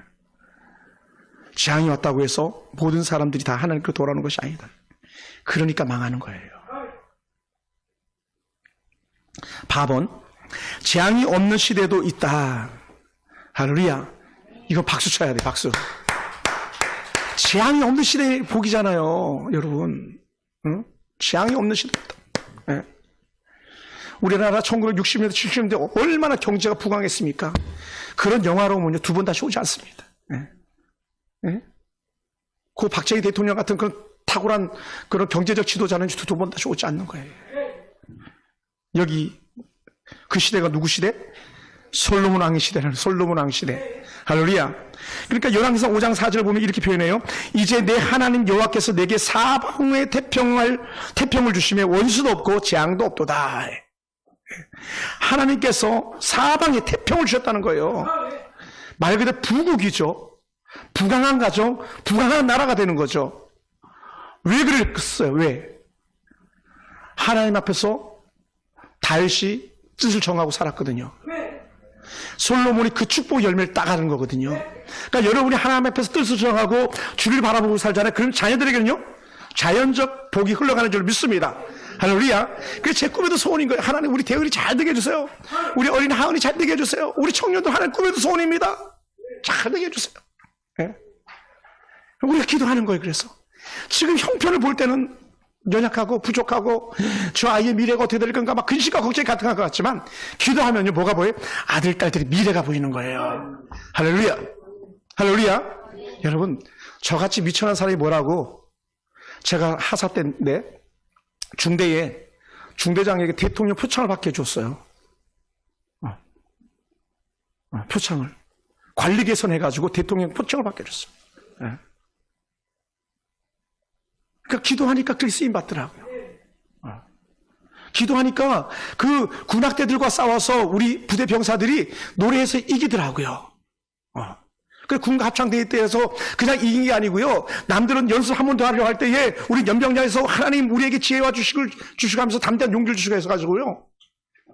S1: 재앙이 왔다고 해서 모든 사람들이 다 하나님께로 돌아오는 것이 아니다. 그러니까 망하는 거예요. 4번, 재앙이 없는 시대도 있다. 할렐루야. 이거 박수 쳐야 돼, 박수. 재앙이 없는 시대의 복이잖아요, 여러분. 응? 재앙이 없는 시대다. 네. 우리나라 1960년대, 70년대 얼마나 경제가 부강했습니까? 그런 영화로는요, 2번 다시 오지 않습니다. 네. 네? 그 박정희 대통령 같은 그런 탁월한 그런 경제적 지도자는 2번 다시 오지 않는 거예요. 여기 그 시대가 누구 시대? 솔로몬 왕의 시대라는 솔로몬 왕 시대. 할렐루야. 그러니까 열왕기상 5장 4절 보면 이렇게 표현해요. 이제 내 하나님 여호와께서 내게 사방에 태평을 주시며 원수도 없고 재앙도 없도다. 하나님께서 사방에 태평을 주셨다는 거예요. 말 그대로 부국이죠. 부강한 가정, 부강한 나라가 되는 거죠. 왜 그랬어요? 왜? 하나님 앞에서 다윗이 뜻을 정하고 살았거든요. 솔로몬이 그 축복 열매를 따가는 거거든요. 그러니까 여러분이 하나님 앞에서 뜻을 정하고 주를 바라보고 살잖아요. 그럼 자녀들에게는요, 자연적 복이 흘러가는 줄 믿습니다. 할렐루야. 그래서 제 꿈에도 소원인 거예요. 하나님, 우리 대은이 잘 되게 해주세요. 우리 어린 하은이 잘 되게 해주세요. 우리 청년들 하나님 꿈에도 소원입니다. 잘 되게 해주세요. 네? 우리가 기도하는 거예요. 그래서 지금 형편을 볼 때는 연약하고 부족하고 저 아이의 미래가 어떻게 될 건가 막 근심과 걱정이 가득한 것 같지만 기도하면요 뭐가 보여요? 아들 딸들의 미래가 보이는 거예요. 할렐루야. 할렐루야. 여러분, 저같이 미천한 사람이 뭐라고, 제가 하사 때인데 중대에 중대장에게 대통령 표창을 받게 해줬어요. 표창을 관리 개선해가지고 대통령 표창을 받게 해줬어요. 네. 그러니까 기도하니까 그렇게 쓰임 받더라고요. 기도하니까 그 군악대들과 싸워서 우리 부대 병사들이 노래해서 이기더라고요. 그 군가 합창대회 때에서 그냥 이긴 게 아니고요. 남들은 연습 한 번 더 하려고 할 때에 우리 연병장에서 하나님 우리에게 지혜와 주시고 하면서 담대한 용기를 주시고 해서가지고요.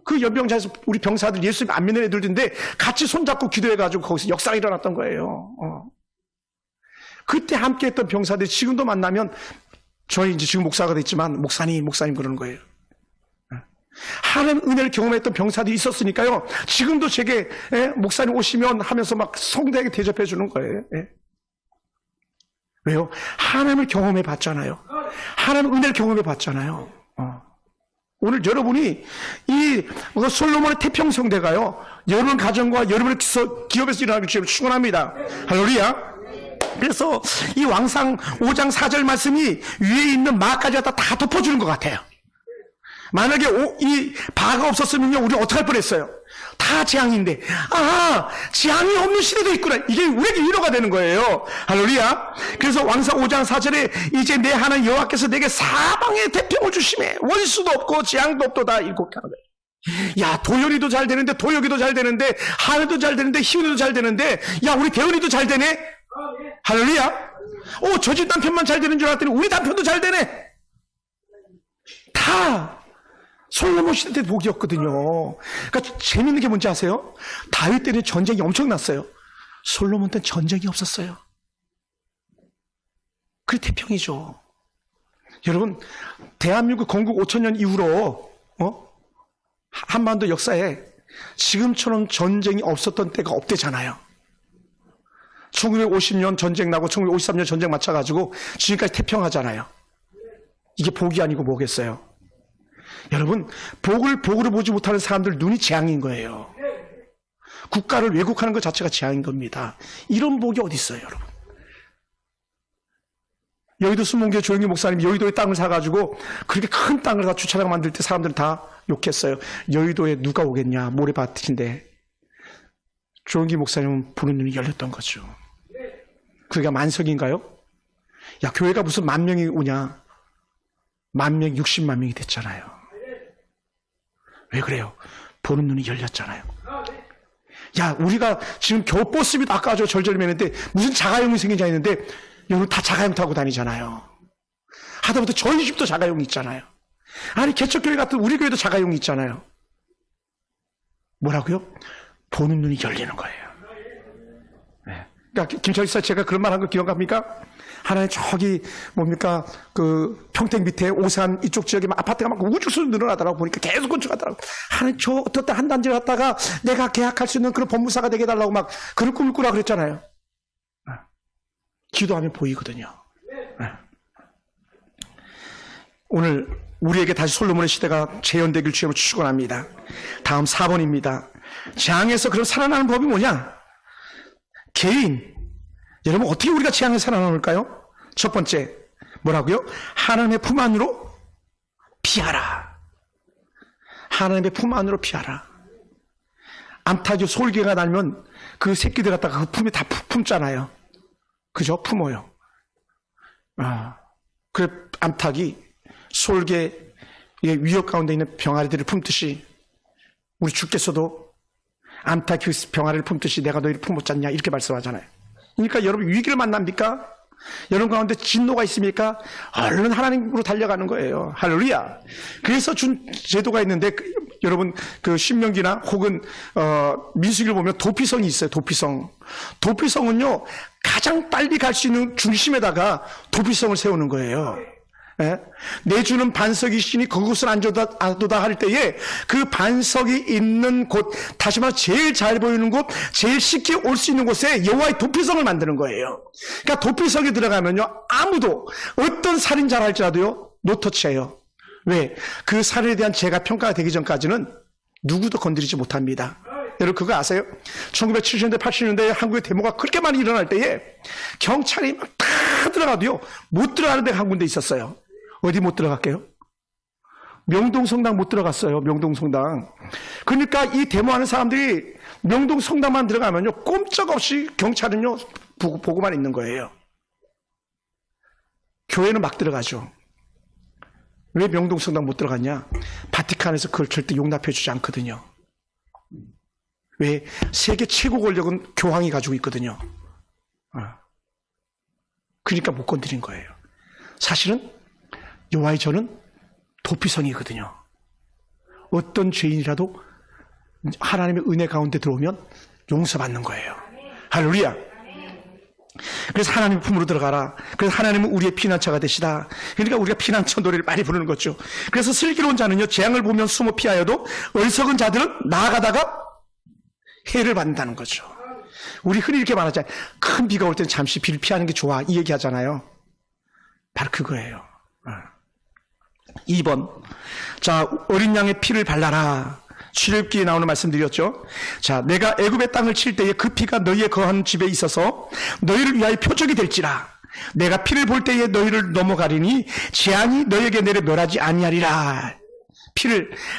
S1: 그 연병장에서 우리 병사들 예수님 안 믿는 애들인데 같이 손잡고 기도해가지고 거기서 역사가 일어났던 거예요. 그때 함께 했던 병사들이 지금도 만나면 저희 이제 지금 목사가 됐지만 목사님 그러는 거예요. 하나님 은혜를 경험했던 병사들이 있었으니까요. 지금도 제게 목사님 오시면 하면서 막 성대하게 대접해 주는 거예요. 왜요? 하나님을 경험해 봤잖아요. 하나님 은혜를 경험해 봤잖아요. 오늘 여러분이 이 솔로몬의 태평성대가요, 여러분 가정과 여러분의 기업에서 일어나기 위해 축원합니다. 할렐루야. 그래서 이 왕상 5장 4절 말씀이 위에 있는 마까지 다 덮어주는 것 같아요. 만약에 이 바가 없었으면요, 우리 어떻게 할 뻔했어요? 다 재앙인데, 재앙이 없는 시대도 있구나. 이게 우리에게 위로가 되는 거예요. 할렐루야. 그래서 왕상 5장 4절에 이제 내 하나님 여호와께서 내게 사방에 태평을 주심에 원수도 없고 재앙도 없도다. 이렇게 하는 거예요. 야, 도연이도 잘 되는데, 도혁이도 잘 되는데, 하은이도 잘 되는데, 희은이도 잘 되는데, 야, 우리 대은이도 잘 되네? 할렐루야! 저 집 남편만 잘 되는 줄 알았더니, 우리 남편도 잘 되네! 다 솔로몬 시대 때 복이었거든요. 그러니까 재밌는 게 뭔지 아세요? 다윗 때는 전쟁이 엄청났어요. 솔로몬 때는 전쟁이 없었어요. 그게 태평이죠. 여러분, 대한민국 건국 5천년 이후로 한반도 역사에 지금처럼 전쟁이 없었던 때가 없대잖아요. 1950년 전쟁 나고 1953년 전쟁 맞춰가지고 지금까지 태평하잖아요. 이게 복이 아니고 뭐겠어요? 여러분, 복을 복으로 보지 못하는 사람들 눈이 재앙인 거예요. 국가를 왜곡하는 것 자체가 재앙인 겁니다. 이런 복이 어디 있어요, 여러분? 여의도 수문교 조영기 목사님이 여의도에 땅을 사가지고 그렇게 큰 땅을 다 주차장 만들 때 사람들은 다 욕했어요. 여의도에 누가 오겠냐, 모래밭인데. 조영기 목사님은 보는 눈이 열렸던 거죠. 그게 만석인가요? 야, 교회가 무슨 10,000명이 오냐? 10,000명, 60만 명이 됐잖아요. 왜 그래요? 보는 눈이 열렸잖아요. 야, 우리가 지금 겨우 버스비도 아까워져 절절히 매는데 무슨 자가용이 생기자 했는데 여러분 다 자가용 타고 다니잖아요. 하다못해 저희 집도 자가용이 있잖아요. 아니, 개척교회 같은 우리 교회도 자가용이 있잖아요. 뭐라고요? 보는 눈이 열리는 거예요. 네. 그러니까 김철사 제가 그런 말 한 거 기억합니까? 하나님 저기 뭡니까 그 평택 밑에 오산 이쪽 지역에 막 아파트가 막 우주수로 늘어나더라고. 보니까 계속 건축하더라고. 하나님 저 어떤 때 한 단지 갔다가 내가 계약할 수 있는 그런 법무사가 되게 해달라고 막 그런 꿈을 꾸라 그랬잖아요. 기도하면 보이거든요. 오늘 우리에게 다시 솔로몬의 시대가 재현되길 주님으로 축원합니다. 다음 4번입니다. 재앙에서 그럼 살아나는 법이 뭐냐? 개인. 여러분, 어떻게 우리가 재앙에 살아남을까요? 첫 번째, 뭐라고요? 하나님의 품 안으로 피하라. 하나님의 품 안으로 피하라. 암탉이 솔개가 날면 그 새끼들 갖다가 그 품에 다 품잖아요. 그죠? 품어요. 그래, 암탉이 솔개 위협 가운데 있는 병아리들을 품듯이 우리 주께서도 암탉이 그 병아리를 품듯이 내가 너희를 품었지 않냐 이렇게 말씀하잖아요. 그러니까 여러분 위기를 만납니까? 여러분 가운데 진노가 있습니까? 얼른 하나님으로 달려가는 거예요. 할렐루야. 그래서 준 제도가 있는데 여러분 그 신명기나 혹은 민수기를 보면 도피성이 있어요. 도피성은요 가장 빨리 갈 수 있는 중심에다가 도피성을 세우는 거예요. 예? 내주는 반석이 있으니 그곳을 앉아도다 할 때에 그 반석이 있는 곳, 다시 말해 제일 잘 보이는 곳, 제일 쉽게 올 수 있는 곳에 여호와의 도피성을 만드는 거예요. 그러니까 도피성에 들어가면요 아무도 어떤 살인자를 할지라도요 노터치예요. 왜? 그 살인에 대한 죄가 평가가 되기 전까지는 누구도 건드리지 못합니다. 여러분 그거 아세요? 1970년대 80년대에 한국의 데모가 그렇게 많이 일어날 때에 경찰이 막 다 들어가도요 못 들어가는 데가 한 군데 있었어요. 어디 못 들어갈게요? 명동성당 못 들어갔어요. 명동성당. 그러니까 이 데모하는 사람들이 명동성당만 들어가면요 꼼짝없이 경찰은요 보고만 있는 거예요. 교회는 막 들어가죠. 왜 명동성당 못 들어갔냐? 바티칸에서 그걸 절대 용납해 주지 않거든요. 왜? 세계 최고 권력은 교황이 가지고 있거든요. 그러니까 못 건드린 거예요. 사실은 여호와의 전은 도피성이거든요. 어떤 죄인이라도 하나님의 은혜 가운데 들어오면 용서받는 거예요. 할렐루야. 그래서 하나님의 품으로 들어가라. 그래서 하나님은 우리의 피난처가 되시다. 그러니까 우리가 피난처 노래를 많이 부르는 거죠. 그래서 슬기로운 자는요 재앙을 보면 숨어 피하여도 어리석은 자들은 나아가다가 해를 받는다는 거죠. 우리 흔히 이렇게 말하잖아요. 큰 비가 올 때는 잠시 비를 피하는 게 좋아 이 얘기 하잖아요. 바로 그거예요. 2번, 자 어린 양의 피를 발라라. 출애굽기에 나오는 말씀드렸죠. 자, 내가 애굽의 땅을 칠 때에 그 피가 너희의 거하는 집에 있어서 너희를 위하여 표적이 될지라. 내가 피를 볼 때에 너희를 넘어가리니 재앙이 너희에게 내려 멸하지 아니하리라.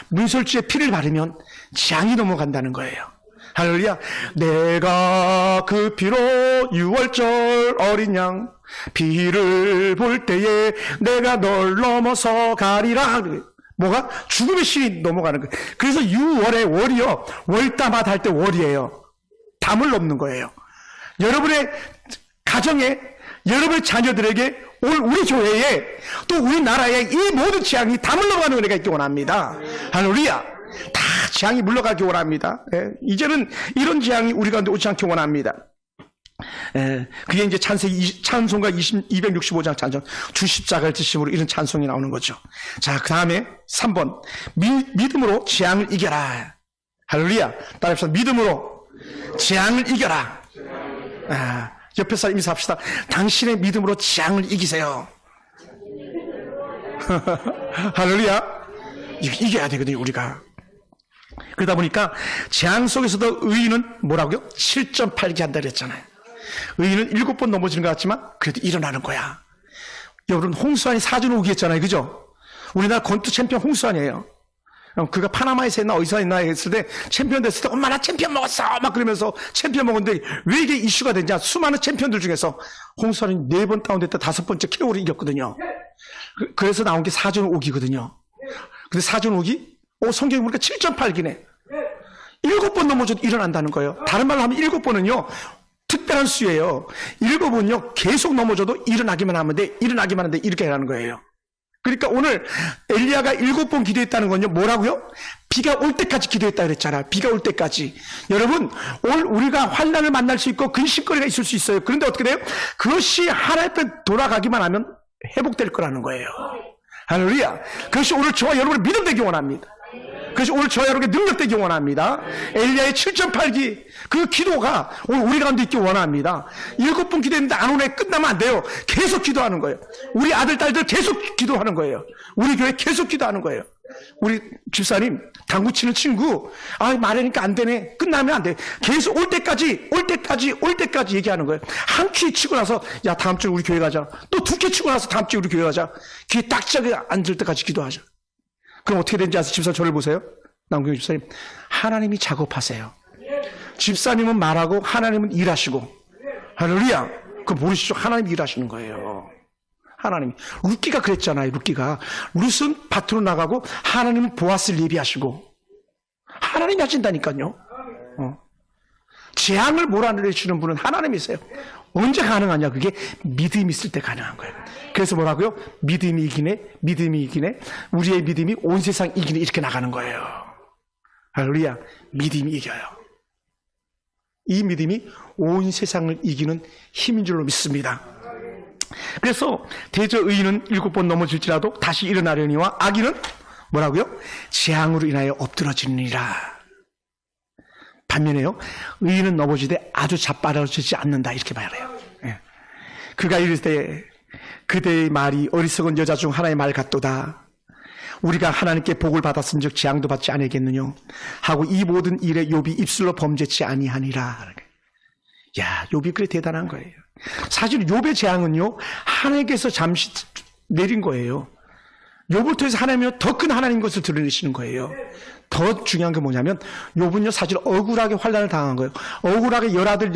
S1: 문설주에 피를 바르면 재앙이 넘어간다는 거예요. 할렐루야. 내가 그 피로 6월절 어린 양 피를 볼 때에 내가 널 넘어서 가리라. 뭐가? 죽음의 신이 넘어가는 거예요. 그래서 6월의 월이요. 월담화 할 때 월이에요. 담을 넘는 거예요. 여러분의 가정에, 여러분의 자녀들에게, 우리 교회에, 또 우리나라에 이 모든 재앙이 다 물러가는 은혜가 있기 원합니다. 할렐루야. 다 재앙이 물러가기 원합니다. 예, 이제는 이런 재앙이 우리 가운데 오지 않기 원합니다. 예, 그게 이제 찬송가 265장 찬송, 주 십자가를 지심으로 이런 찬송이 나오는 거죠. 자, 그 다음에 3번. 믿음으로 재앙을 이겨라. 할렐루야. 따라합시다. 믿음으로 재앙을 이겨라. 아, 옆에 사람 인사합시다. 당신의 믿음으로 재앙을 이기세요. 할렐루야. 이겨야 되거든요, 우리가. 그러다 보니까 재앙 속에서도 의인은 뭐라고요? 7.8기 한다 그랬잖아요. 의인은 7번 넘어지는 것 같지만 그래도 일어나는 거야. 여러분, 홍수환이 4전 5기 했잖아요, 그죠? 우리나라 권투 챔피언 홍수환이에요. 그가 파나마에서 했나 어디서 했나 했을 때 챔피언 됐을 때 엄마 나 챔피언 먹었어 막 그러면서 챔피언 먹었는데 왜 이게 이슈가 됐냐? 수많은 챔피언들 중에서 홍수환이 4번 다운됐다 5번째 KO를 이겼거든요. 그래서 나온 게 4전 5기거든요. 근데 4전 5기? 성경에 보니까 7.8기네. 7번 넘어져도 일어난다는 거예요. 다른 말로 하면 7번은요 특별한 수예요. 7번은요 계속 넘어져도 일어나기만 하면 돼. 일어나기만 하는데 이렇게 하라는 거예요. 그러니까 오늘 엘리야가 7번 기도했다는 건요 뭐라고요? 비가 올 때까지 기도했다 그랬잖아요. 비가 올 때까지. 여러분, 오늘 우리가 환난을 만날 수 있고 근심거리가 있을 수 있어요. 그런데 어떻게 돼요? 그것이 하나님 앞에 돌아가기만 하면 회복될 거라는 거예요. 할렐루야. 그것이 오늘 저와 여러분의 믿음 되기 원합니다. 그래서 오늘 저와 여러분의 능력 되기 원합니다. 엘리야의 7.8기 그 기도가 오늘 우리 가운데 있기 원합니다. 7번 기도했는데 안 오네. 끝나면 안 돼요. 계속 기도하는 거예요. 우리 아들 딸들 계속 기도하는 거예요. 우리 교회 계속 기도하는 거예요. 우리 집사님 당구 치는 친구 말하니까 안 되네. 끝나면 안 돼. 계속 올 때까지 얘기하는 거예요. 한 퀴 치고 나서 야 다음 주에 우리 교회 가자. 또 2퀴 치고 나서 다음 주에 우리 교회 가자. 귀에 딱 잡게 앉을 때까지 기도하자. 그럼 어떻게 되는지 아세요? 집사님 저를 보세요. 남경희 집사님. 하나님이 작업하세요. 집사님은 말하고 하나님은 일하시고. 할렐루야. 그거 모르시죠? 하나님이 일하시는 거예요. 하나님. 룻기가 그랬잖아요. 룻은 밭으로 나가고 하나님은 보아스를 예비하시고. 하나님이 하신다니까요. 재앙을 몰아내시는 분은 하나님이세요. 언제 가능하냐? 그게 믿음이 있을 때 가능한 거예요. 그래서 뭐라고요? 믿음이 이기네. 우리의 믿음이 온 세상 이기네. 이렇게 나가는 거예요. 할렐루야. 믿음이 이겨요. 이 믿음이 온 세상을 이기는 힘인 줄로 믿습니다. 그래서 대저 의인은 7번 넘어질지라도 다시 일어나려니와 악인은 뭐라고요? 재앙으로 인하여 엎드러지느니라. 반면에요, 의인은 넘어지되 아주 자빠져지지 않는다. 이렇게 말해요. 예. 그가 이르되 그대의 말이 어리석은 여자 중 하나의 말 같도다. 우리가 하나님께 복을 받았은즉 재앙도 받지 아니겠느냐 하고 이 모든 일에 욥이 입술로 범죄치 아니하니라. 야, 욥이 그래 대단한 거예요. 사실 욥의 재앙은요 하나님께서 잠시 내린 거예요. 욥을 통해서 하나님은 더 큰 하나님 것을 드러내시는 거예요. 더 중요한 게 뭐냐면 욥은요 사실 억울하게 환난을 당한 거예요. 억울하게 열아들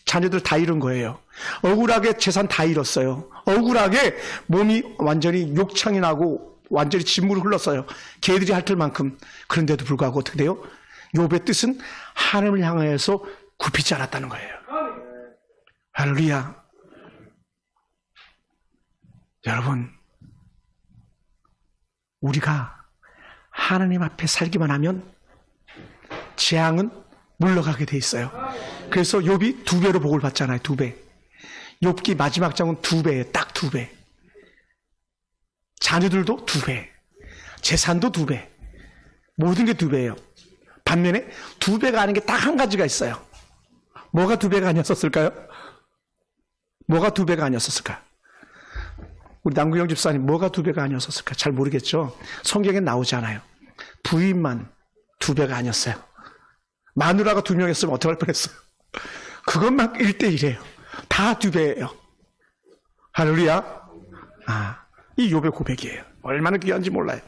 S1: 자녀들 다 잃은 거예요. 억울하게 재산 다 잃었어요. 억울하게 몸이 완전히 욕창이 나고 완전히 진물을 흘렀어요. 개들이 핥을 만큼. 그런데도 불구하고 어떻게 돼요? 욥의 뜻은 하나님을 향하여서 굽히지 않았다는 거예요. 할렐루야. 여러분, 우리가 하나님 앞에 살기만 하면 재앙은 물러가게 돼 있어요. 그래서 욥이 2배로 복을 받잖아요. 2배. 욥기 마지막 장은 2배예요. 딱 2배. 자녀들도 2배. 재산도 2배. 모든 게 2배예요. 반면에 2배가 아닌 게 딱 한 가지가 있어요. 뭐가 2배가 아니었을까요? 뭐가 2배가 아니었을까요? 우리 남구영 집사님 뭐가 2배가 아니었을까? 잘 모르겠죠. 성경에 나오지 않아요. 부인만 2배가 아니었어요. 마누라가 2명이었으면 어떡할 뻔했어요. 그것만 1대1이에요. 다 2배예요. 할렐루야. 이 욥의 고백이에요. 얼마나 귀한지 몰라요.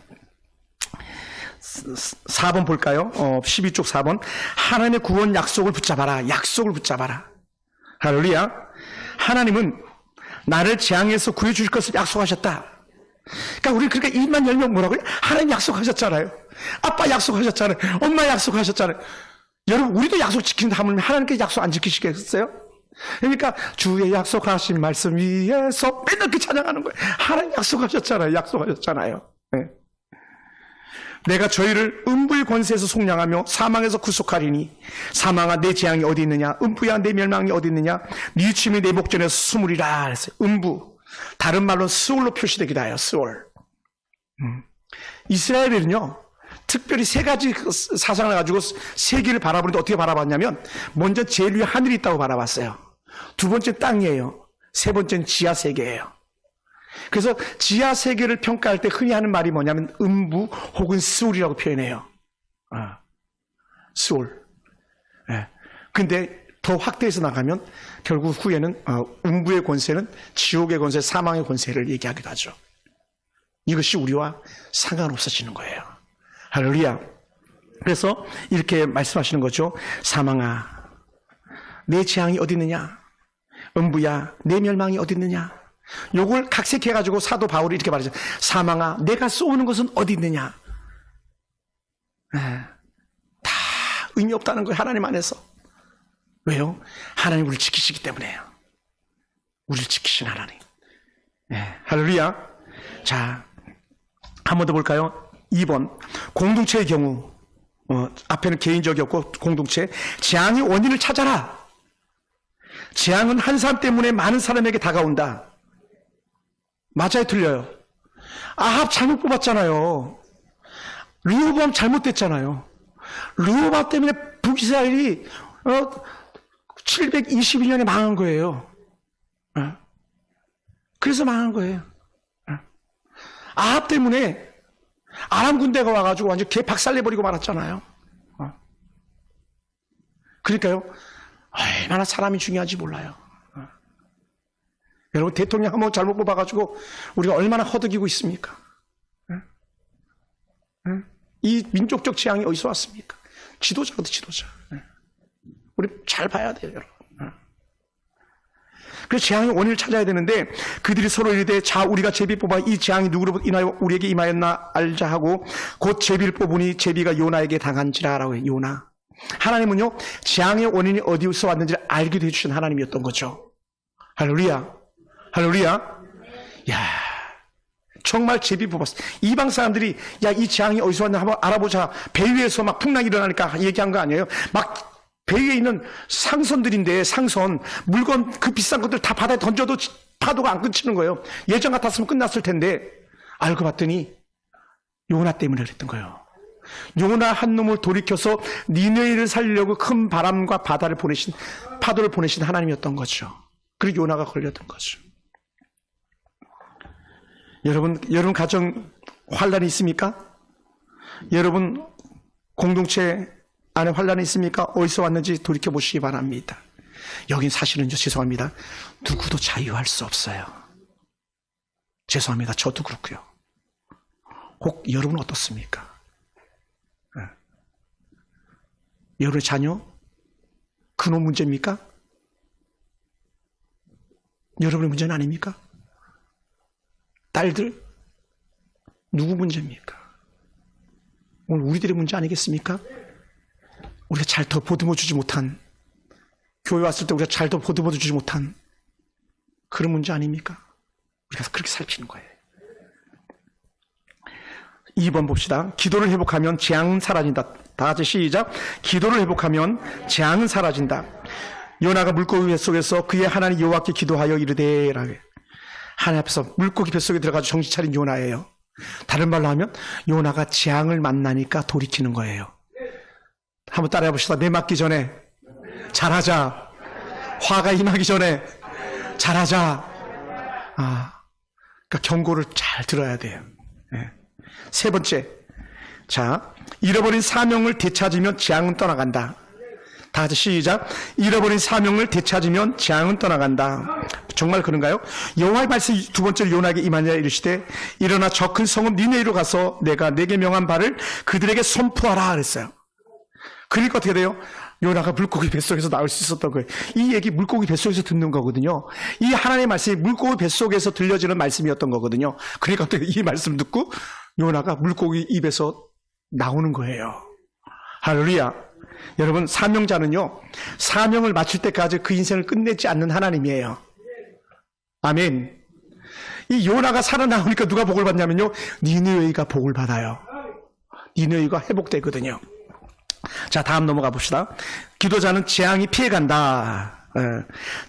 S1: 4번 볼까요? 12쪽 4번. 하나님의 구원 약속을 붙잡아라. 약속을 붙잡아라. 할렐루야. 하나님은 나를 재앙에서 구해주실 것을 약속하셨다. 그러니까 우리 그러니까 입만 열면 뭐라고요? 하나님 약속하셨잖아요. 아빠 약속하셨잖아요. 엄마 약속하셨잖아요. 여러분 우리도 약속 지킨다 하면 하나님께 약속 안 지키시겠어요? 그러니까 주의 약속하신 말씀 위에서 맨날 그 찬양하는 거예요. 하나님 약속하셨잖아요. 약속하셨잖아요. 네. 내가 저희를 음부의 권세에서 속량하며 사망에서 구속하리니 사망아 내 재앙이 어디 있느냐, 음부야 내 멸망이 어디 있느냐, 네 침이 내 목전에서 숨으리라 그랬어요. 음부, 다른 말로 스올로 표시되기도 해요. 스올. 이스라엘은요 특별히 세 가지 사상을 가지고 세계를 바라보는데 어떻게 바라봤냐면, 먼저 제일 위에 하늘이 있다고 바라봤어요. 두 번째 땅이에요. 세 번째는 지하 세계예요. 그래서 지하 세계를 평가할 때 흔히 하는 말이 뭐냐면 음부 혹은 스올이라고 표현해요. 스올. 예. 근데 더 확대해서 나가면 결국 후에는 음부의 권세는 지옥의 권세, 사망의 권세를 얘기하기도 하죠. 이것이 우리와 상관없어지는 거예요. 할렐루야. 그래서 이렇게 말씀하시는 거죠. 사망아, 내 재앙이 어디 있느냐? 음부야, 내 멸망이 어디 있느냐? 요걸 각색해가지고 사도 바울이 이렇게 말하죠. 사망아, 내가 쏘는 것은 어디 있느냐? 다 의미 없다는 거예요. 하나님 안에서. 왜요? 하나님 우리를 지키시기 때문에요. 우리를 지키신 하나님. 할렐루야. 자, 한 번 더 볼까요? 2번. 공동체의 경우, 앞에는 개인적이었고 공동체. 재앙의 원인을 찾아라. 재앙은 한 사람 때문에 많은 사람에게 다가온다. 맞아요, 틀려요? 아합 잘못 뽑았잖아요. 르호보암 잘못됐잖아요. 르호보암 때문에 북이스라엘이 721년에 망한 거예요. 그래서 망한 거예요. 아합 때문에 아람 군대가 와가지고 완전 개 박살내버리고 말았잖아요. 그러니까요, 얼마나 사람이 중요한지 몰라요. 여러분, 대통령 한 번 잘못 뽑아가지고 우리가 얼마나 허덕이고 있습니까? 이 민족적 재앙이 어디서 왔습니까? 지도자거든, 지도자. 우리 잘 봐야 돼요, 여러분. 그래서 재앙의 원인을 찾아야 되는데, 그들이 서로 이르되 자 우리가 제비 뽑아 이 재앙이 누구로부터 인하여 우리에게 임하였나 알자 하고 곧 제비를 뽑으니 제비가 요나에게 당한지라 라고 해요. 요나. 하나님은요 재앙의 원인이 어디서 왔는지를 알기도 해주신 하나님이었던 거죠. 할렐루야. 할렐루야. 야, 정말 제비 뽑았어. 이방 사람들이 야, 이 재앙이 어디서 왔나 한번 알아보자. 배 위에서 막 풍랑이 일어나니까 얘기한 거 아니에요? 막 배 위에 있는 상선들인데, 상선 물건 그 비싼 것들 다 바다에 던져도 파도가 안 끊치는 거예요. 예전 같았으면 끝났을 텐데, 알고 봤더니 요나 때문에 그랬던 거예요. 요나 한 놈을 돌이켜서 니느웨를 살리려고 큰 바람과 바다를 보내신, 파도를 보내신 하나님이었던 거죠. 그리고 요나가 걸렸던 거죠. 여러분 가정 환란이 있습니까? 여러분 공동체 안에 환란이 있습니까? 어디서 왔는지 돌이켜보시기 바랍니다. 여긴 사실은요, 죄송합니다, 누구도 자유할 수 없어요. 죄송합니다. 저도 그렇고요. 혹 여러분은 어떻습니까? 여러분의 자녀? 그놈 문제입니까? 여러분의 문제는 아닙니까? 딸들? 누구 문제입니까? 오늘 우리들의 문제 아니겠습니까? 우리가 잘 더 보듬어 주지 못한, 교회 왔을 때 우리가 잘 더 보듬어 주지 못한 그런 문제 아닙니까? 우리가 그렇게 살피는 거예요. 2번 봅시다. 기도를 회복하면 재앙은 사라진다. 다 같이 시작. 기도를 회복하면 재앙은 사라진다. 요나가 물고기 뱃속에서 그의 하나님 여호와께 기도하여 이르되, 하나님 앞에서 물고기 뱃속에 들어가서 정신 차린 요나예요. 다른 말로 하면 요나가 재앙을 만나니까 돌이키는 거예요. 한번 따라해 봅시다. 매 맞기 전에 잘하자. 화가 임하기 전에 잘하자. 그러니까 경고를 잘 들어야 돼요. 세 번째, 자, 잃어버린 사명을 되찾으면 재앙은 떠나간다. 다 같이 시작. 잃어버린 사명을 되찾으면 재앙은 떠나간다. 정말 그런가요? 여호와의 말씀 두 번째로 요나에게 임하니라 이르시되 일어나 저 큰 성읍 니느웨로 가서 내가 내게 명한 바를 그들에게 선포하라 그랬어요. 그러니까 어떻게 돼요? 요나가 물고기 뱃속에서 나올 수 있었던 거예요. 이 얘기 물고기 뱃속에서 듣는 거거든요. 이 하나님의 말씀이 물고기 뱃속에서 들려지는 말씀이었던 거거든요. 그러니까 이 말씀 듣고 요나가 물고기 입에서 나오는 거예요. 할렐루야. 여러분, 사명자는요, 사명을 마칠 때까지 그 인생을 끝내지 않는 하나님이에요. 아멘. 이 요나가 살아나오니까 누가 복을 받냐면요, 니느웨이가 복을 받아요. 니느웨이가 회복되거든요. 자, 다음 넘어가 봅시다. 기도자는 재앙이 피해간다.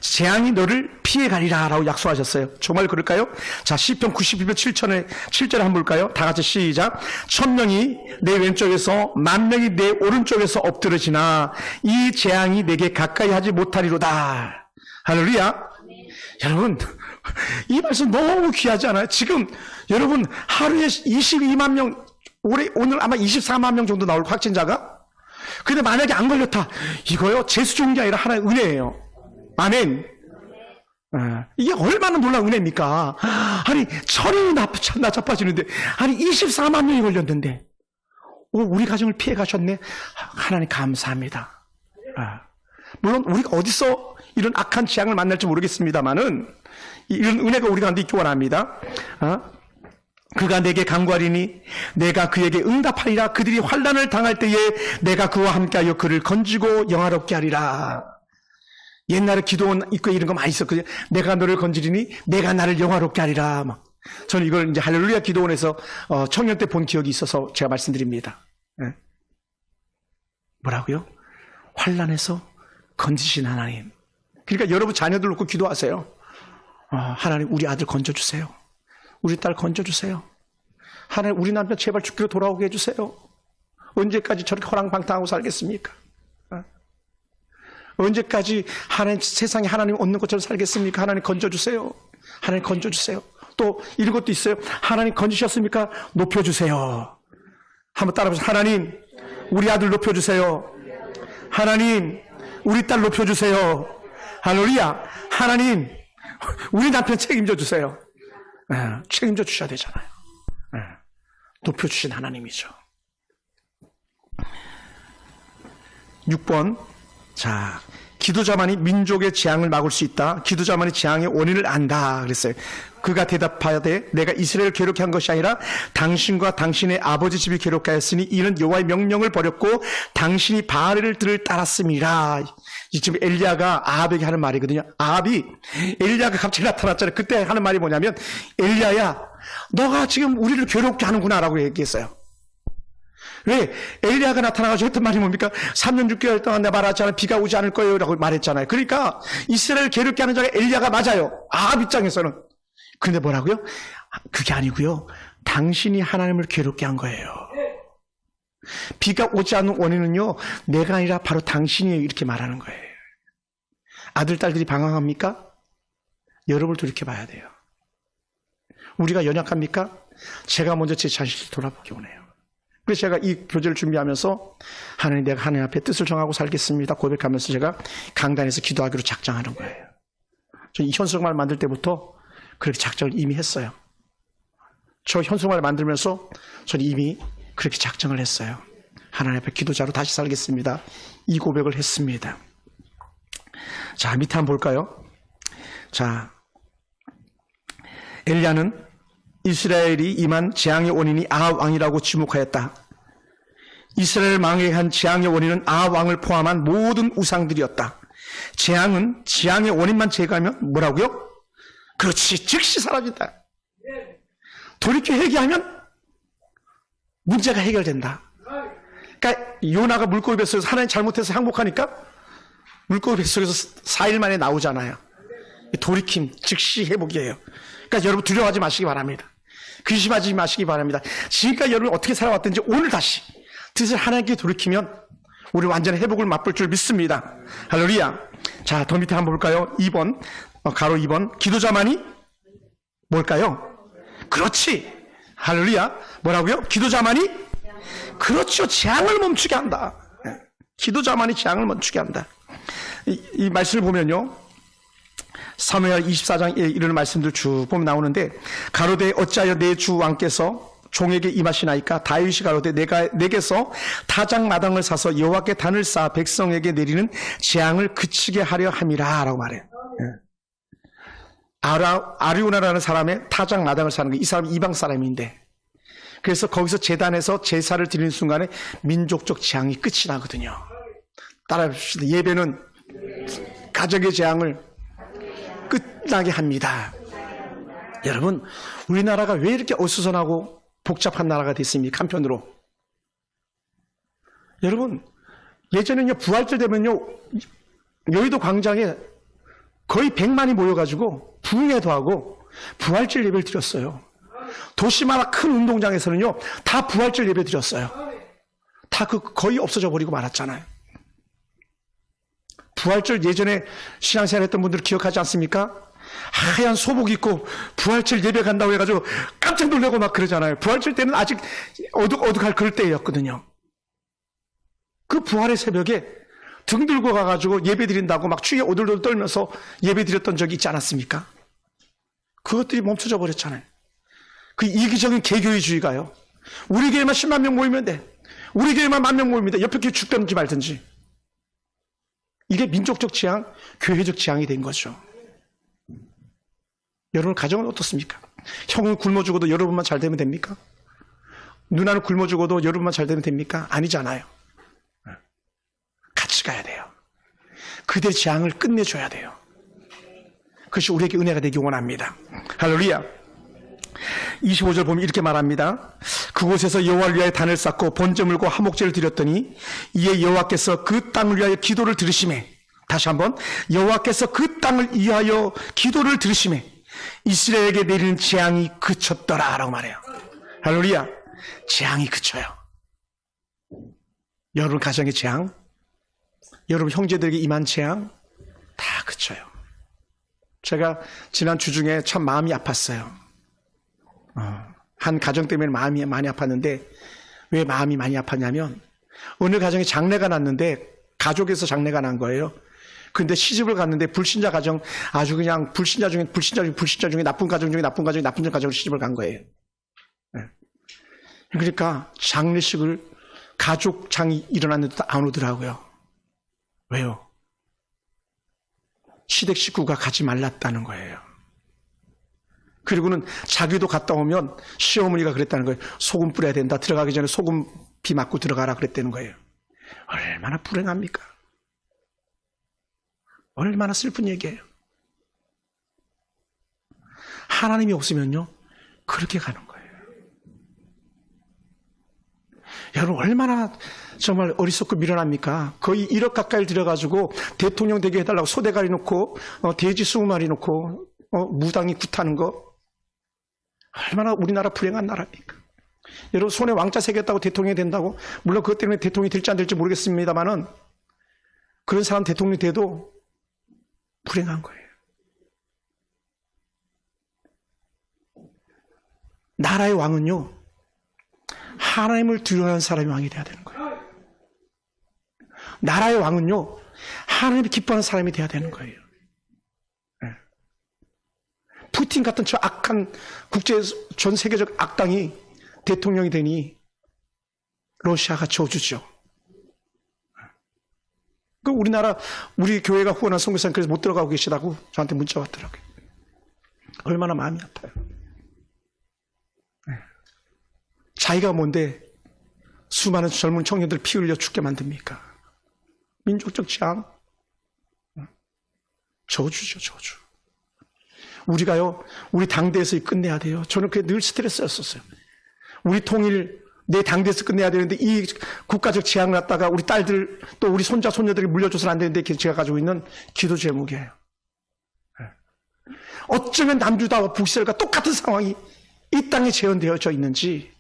S1: 재앙이 너를 피해가리라 라고 약속하셨어요. 정말 그럴까요? 자, 시편 92편 7절에 한번 볼까요? 다 같이 시작. 1000명이 내 왼쪽에서 10,000명이 내 오른쪽에서 엎드러지나 이 재앙이 내게 가까이 하지 못하리로다. 할렐루야. 여러분, 이 말씀 너무 귀하지 않아요? 지금 여러분 하루에 22만 명, 오늘 아마 24만 명 정도 나올 확진자가. 근데 만약에 안 걸렸다, 이거요 재수 좋은 게 아니라 하나의 은혜예요. 아멘. 이게 얼마나 놀라운 은혜입니까? 아니, 천인이 나자빠지는데, 아니 24만 명이 걸렸는데 우리 가정을 피해 가셨네. 하나님 감사합니다. 물론 우리가 어디서 이런 악한 재앙을 만날지 모르겠습니다만은 이런 은혜가 우리 가운데 있기 원합니다. 그가 내게 간구하리니 내가 그에게 응답하리라. 그들이 환난을 당할 때에 내가 그와 함께하여 그를 건지고 영화롭게 하리라. 옛날에 기도원 있고 이런 거 많이 있었거든요. 내가 너를 건지리니 내가 나를 영화롭게 하리라. 막. 저는 이걸 이제 할렐루야 기도원에서 청년 때 본 기억이 있어서 제가 말씀드립니다. 네. 뭐라고요? 환난에서 건지신 하나님. 그러니까 여러분 자녀들 놓고 기도하세요. 하나님, 우리 아들 건져주세요. 우리 딸 건져주세요. 하나님, 우리 남편 제발 죽기로 돌아오게 해주세요. 언제까지 저렇게 허랑방탕하고 살겠습니까? 언제까지 하나님, 세상에 하나님 없는 것처럼 살겠습니까? 하나님 건져주세요. 하나님 건져주세요. 또 이런 것도 있어요. 하나님 건지셨습니까? 높여주세요. 한번 따라해보세요. 하나님, 우리 아들 높여주세요. 하나님, 우리 딸 높여주세요. 할렐루야. 하나님, 우리 남편 책임져 주세요. 책임져 주셔야 되잖아요. 높여주신 하나님이죠. 6번. 자, 기도자만이 민족의 재앙을 막을 수 있다. 기도자만이 재앙의 원인을 안다 그랬어요. 그가 대답하되 내가 이스라엘을 괴롭게 한 것이 아니라 당신과 당신의 아버지 집이 괴롭게 하였으니 이는 여호와의 명령을 버렸고 당신이 바알을 들을 따랐음이라. 이 지금 엘리야가 아합에게 하는 말이거든요. 아합이 엘리야가 갑자기 나타났잖아요. 그때 하는 말이 뭐냐면, 엘리야야, 너가 지금 우리를 괴롭게 하는구나 라고 얘기했어요. 왜? 엘리야가 나타나가지고 했던 말이 뭡니까? 3년 6개월 동안 내가 말하지 않아 비가 오지 않을 거예요 라고 말했잖아요. 그러니까 이스라엘을 괴롭게 하는 자가 엘리야가 맞아요. 아합 입장에서는. 그런데 뭐라고요? 그게 아니고요, 당신이 하나님을 괴롭게 한 거예요. 비가 오지 않는 원인은요, 내가 아니라 바로 당신이에요, 이렇게 말하는 거예요. 아들 딸들이 방황합니까? 여러분을 돌이켜봐야 돼요. 우리가 연약합니까? 제가 먼저 제 자신을 돌아보기 원해요. 그래서 제가 이 교재를 준비하면서 하나님, 내가 하나님 앞에 뜻을 정하고 살겠습니다 고백하면서 제가 강단에서 기도하기로 작정하는 거예요. 저 이 현수막을 만들 때부터 그렇게 작정을 이미 했어요. 저 현수막을 만들면서 저는 이미 그렇게 작정을 했어요. 하나님 앞에 기도자로 다시 살겠습니다. 이 고백을 했습니다. 자, 밑에 한번 볼까요? 자, 엘리야는 이스라엘이 임한 재앙의 원인이 아합 왕이라고 지목하였다. 이스라엘 망하게 한 재앙의 원인은 아합 왕을 포함한 모든 우상들이었다. 재앙의 원인만 제거하면 뭐라고요? 그렇지, 즉시 사라진다. 돌이켜 회개하면 문제가 해결된다. 그러니까 요나가 물고기 뱃속에서 하나님 잘못해서 항복하니까 물고기 뱃속에서 4일 만에 나오잖아요. 돌이킴, 즉시 회복이에요. 그러니까 여러분 두려워하지 마시기 바랍니다. 근심하지 마시기 바랍니다. 지금까지 여러분 어떻게 살아왔든지 오늘 다시 뜻을 하나님께 돌이키면 우리 완전한 회복을 맛볼 줄 믿습니다. 할렐루야. 자, 더 밑에 한번 볼까요? 2번, 가로 2번. 기도자만이 뭘까요? 그렇지. 할렐루야. 뭐라고요? 기도자만이? 그렇죠. 재앙을 멈추게 한다. 기도자만이 재앙을 멈추게 한다. 이 말씀을 보면요, 사무엘 24장에 이르는 말씀들 쭉 보면 나오는데, 가로되 어찌하여 내 주 왕께서 종에게 임하시나이까? 다윗이 가로되 내게서 타작마당을 사서 여호와께 단을 쌓아 백성에게 내리는 재앙을 그치게 하려 함이라 라고 말해요. 아리우나라는 사람의 타작마당을 사는 거, 이 사람이 이방 사람인데, 그래서 거기서 제단에서 제사를 드리는 순간에 민족적 재앙이 끝이 나거든요. 따라합시다. 예배는 가정의 재앙을 끝나게 합니다. 여러분, 우리나라가 왜 이렇게 어수선하고 복잡한 나라가 됐습니까? 한편으로. 여러분, 예전에는요, 부활절 되면요, 여의도 광장에 거의 100만이 모여가지고 부흥회도 하고 부활절 예배를 드렸어요. 도시마다 큰 운동장에서는요, 다 부활절 예배 드렸어요. 다 거의 없어져 버리고 말았잖아요. 부활절 예전에 신앙생활 했던 분들 기억하지 않습니까? 하얀 소복 입고 부활절 예배 간다고 해가지고 깜짝 놀라고 막 그러잖아요. 부활절 때는 아직 어둑어둑할 그럴 때였거든요. 그 부활의 새벽에 등 들고 가가지고 예배 드린다고 막 추위에 오들오들 떨면서 예배 드렸던 적이 있지 않았습니까? 그것들이 멈춰져 버렸잖아요. 그 이기적인 개교회주의가요. 우리 교회만 10만 명 모이면 돼. 우리 교회만 10,000명 모이면 돼. 옆에 교회 죽든지 말든지. 이게 민족적 지향, 교회적 지향이 된 거죠. 여러분 가정은 어떻습니까? 형은 굶어 죽어도 여러분만 잘 되면 됩니까? 누나는 굶어 죽어도 여러분만 잘 되면 됩니까? 아니잖아요. 같이 가야 돼요. 그들의 재앙을 끝내줘야 돼요. 그것이 우리에게 은혜가 되기 원합니다. 할렐루야. 25절 보면 이렇게 말합니다. 그곳에서 여호와를 위하여 단을 쌓고 번제 물고 화목제를 드렸더니 이에 여호와께서 그 땅을 위하여 기도를 들으시매, 다시 한번 여호와께서 그 땅을 위하여 기도를 들으시매 이스라엘에게 내리는 재앙이 그쳤더라 라고 말해요. 할렐루야. 재앙이 그쳐요. 여러분 가정의 재앙, 여러분 형제들에게 임한 재앙 다 그쳐요. 제가 지난 주 중에 참 마음이 아팠어요. 한 가정 때문에 마음이 많이 아팠는데, 왜 마음이 많이 아팠냐면 어느 가정에 장례가 났는데 가족에서 장례가 난 거예요. 근데 시집을 갔는데 불신자 가정, 아주 그냥 불신자 중에 나쁜 가정 중에 나쁜 가정으로 시집을 간 거예요. 그러니까 장례식을 가족장이 일어났는데도 안 오더라고요. 왜요? 시댁 식구가 가지 말랐다는 거예요. 그리고는 자기도 갔다 오면 시어머니가 그랬다는 거예요. 소금 뿌려야 된다. 들어가기 전에 소금 비 맞고 들어가라 그랬다는 거예요. 얼마나 불행합니까? 얼마나 슬픈 얘기예요. 하나님이 없으면요, 그렇게 가는 거예요. 여러분 얼마나 정말 어리석고 미련합니까? 거의 1억 가까이 들여가지고 대통령 되게 해달라고 소대가리 놓고 돼지 20마리 놓고 무당이 굿하는 거, 얼마나 우리나라 불행한 나라입니까? 여러분 손에 왕자 새겼다고 대통령이 된다고, 물론 그것 때문에 대통령이 될지 안 될지 모르겠습니다만은 그런 사람 대통령이 돼도 불행한 거예요. 나라의 왕은요, 하나님을 두려워하는 사람이 왕이 돼야 되는 거예요. 나라의 왕은요, 하나님을 기뻐하는 사람이 돼야 되는 거예요. 푸틴 같은 저 악한 전 세계적 악당이 대통령이 되니 러시아가 저주죠. 그 우리 교회가 후원한 선교사님 그래서 못 들어가고 계시다고 저한테 문자 왔더라고요. 얼마나 마음이 아파요. 자기가 뭔데 수많은 젊은 청년들 피 흘려 죽게 만듭니까? 민족적 재앙, 저주죠, 저주. 우리가요, 우리 당대에서 끝내야 돼요. 저는 그게 늘 스트레스였었어요. 우리 통일, 내 당대에서 끝내야 되는데 이 국가적 재앙을 갖다가 우리 딸들 또 우리 손자 손녀들이 물려줘서는 안 되는데 제가 가지고 있는 기도 제목이에요. 어쩌면 남유다와 북이스라엘과 똑같은 상황이 이 땅에 재현되어져 있는지,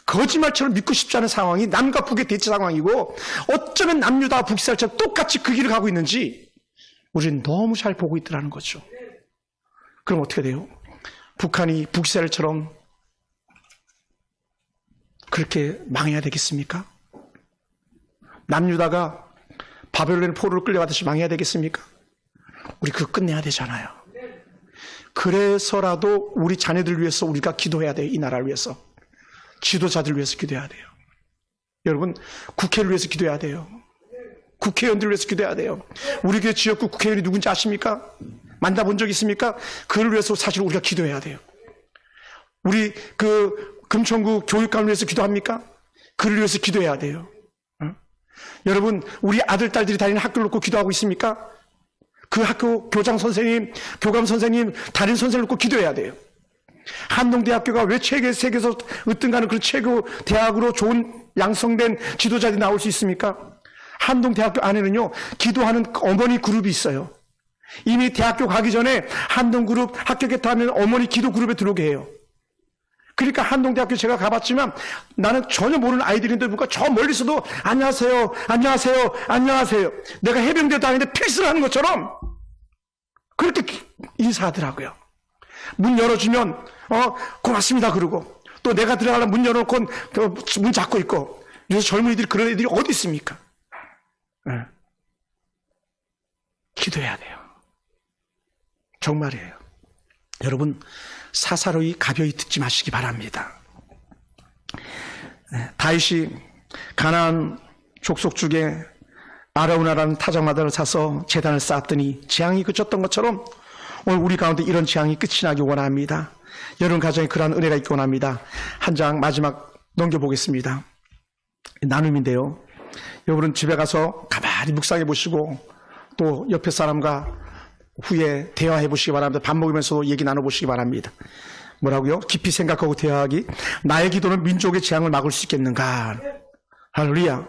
S1: 거짓말처럼 믿고 싶지 않은 상황이 남과 북의 대치 상황이고 어쩌면 남유다와 북이스라엘처럼 똑같이 그 길을 가고 있는지 우리는 너무 잘 보고 있더라는 거죠. 그럼 어떻게 돼요? 북한이 북이스라엘처럼 그렇게 망해야 되겠습니까? 남유다가 바벨론의 포로로 끌려가듯이 망해야 되겠습니까? 우리 그거 끝내야 되잖아요. 그래서라도 우리 자녀들 위해서 우리가 기도해야 돼요. 이 나라를 위해서. 지도자들 위해서 기도해야 돼요. 여러분, 국회를 위해서 기도해야 돼요. 국회의원들을 위해서 기도해야 돼요. 우리 교회 지역구 국회의원이 누군지 아십니까? 만나본 적 있습니까? 그를 위해서 사실 우리가 기도해야 돼요. 우리 금천구 교육감을 위해서 기도합니까? 그를 위해서 기도해야 돼요. 여러분, 우리 아들, 딸들이 다니는 학교를 놓고 기도하고 있습니까? 그 학교 교장 선생님, 교감 선생님, 담임 선생님을 놓고 기도해야 돼요. 한동대학교가 왜 세계에서 으뜸가는 그 최고 대학으로 좋은 양성된 지도자들이 나올 수 있습니까? 한동대학교 안에는요, 기도하는 어머니 그룹이 있어요. 이미 대학교 가기 전에 한동그룹 합격했다면 어머니 기도 그룹에 들어오게 해요. 그러니까 한동대학교 제가 가봤지만 나는 전혀 모르는 아이들인데 누가 저 멀리서도 안녕하세요, 안녕하세요, 안녕하세요. 내가 해병대 다니는데 필수를 하는 것처럼 그렇게 인사하더라고요. 문 열어주면 고맙습니다 그러고 또 내가 들어가려면 문 열어놓고 문 잡고 있고. 요새 젊은이들이 그런 애들이 어디 있습니까? 기도해야 돼요. 정말이에요. 여러분, 사사로이 가벼이 듣지 마시기 바랍니다. 다윗이 가나안 족속 중에 아라우나라는 타작마다를 사서 제단을 쌓았더니 재앙이 그쳤던 것처럼 오늘 우리 가운데 이런 재앙이 끝이 나기 원합니다. 여러분 가정에 그러한 은혜가 있기 원합니다. 한 장 마지막 넘겨보겠습니다. 나눔인데요. 여러분 집에 가서 가만히 묵상해 보시고 또 옆에 사람과 후에 대화해 보시기 바랍니다. 밥 먹으면서도 얘기 나눠보시기 바랍니다. 뭐라고요? 깊이 생각하고 대화하기. 나의 기도는 민족의 재앙을 막을 수 있겠는가? 할렐루야.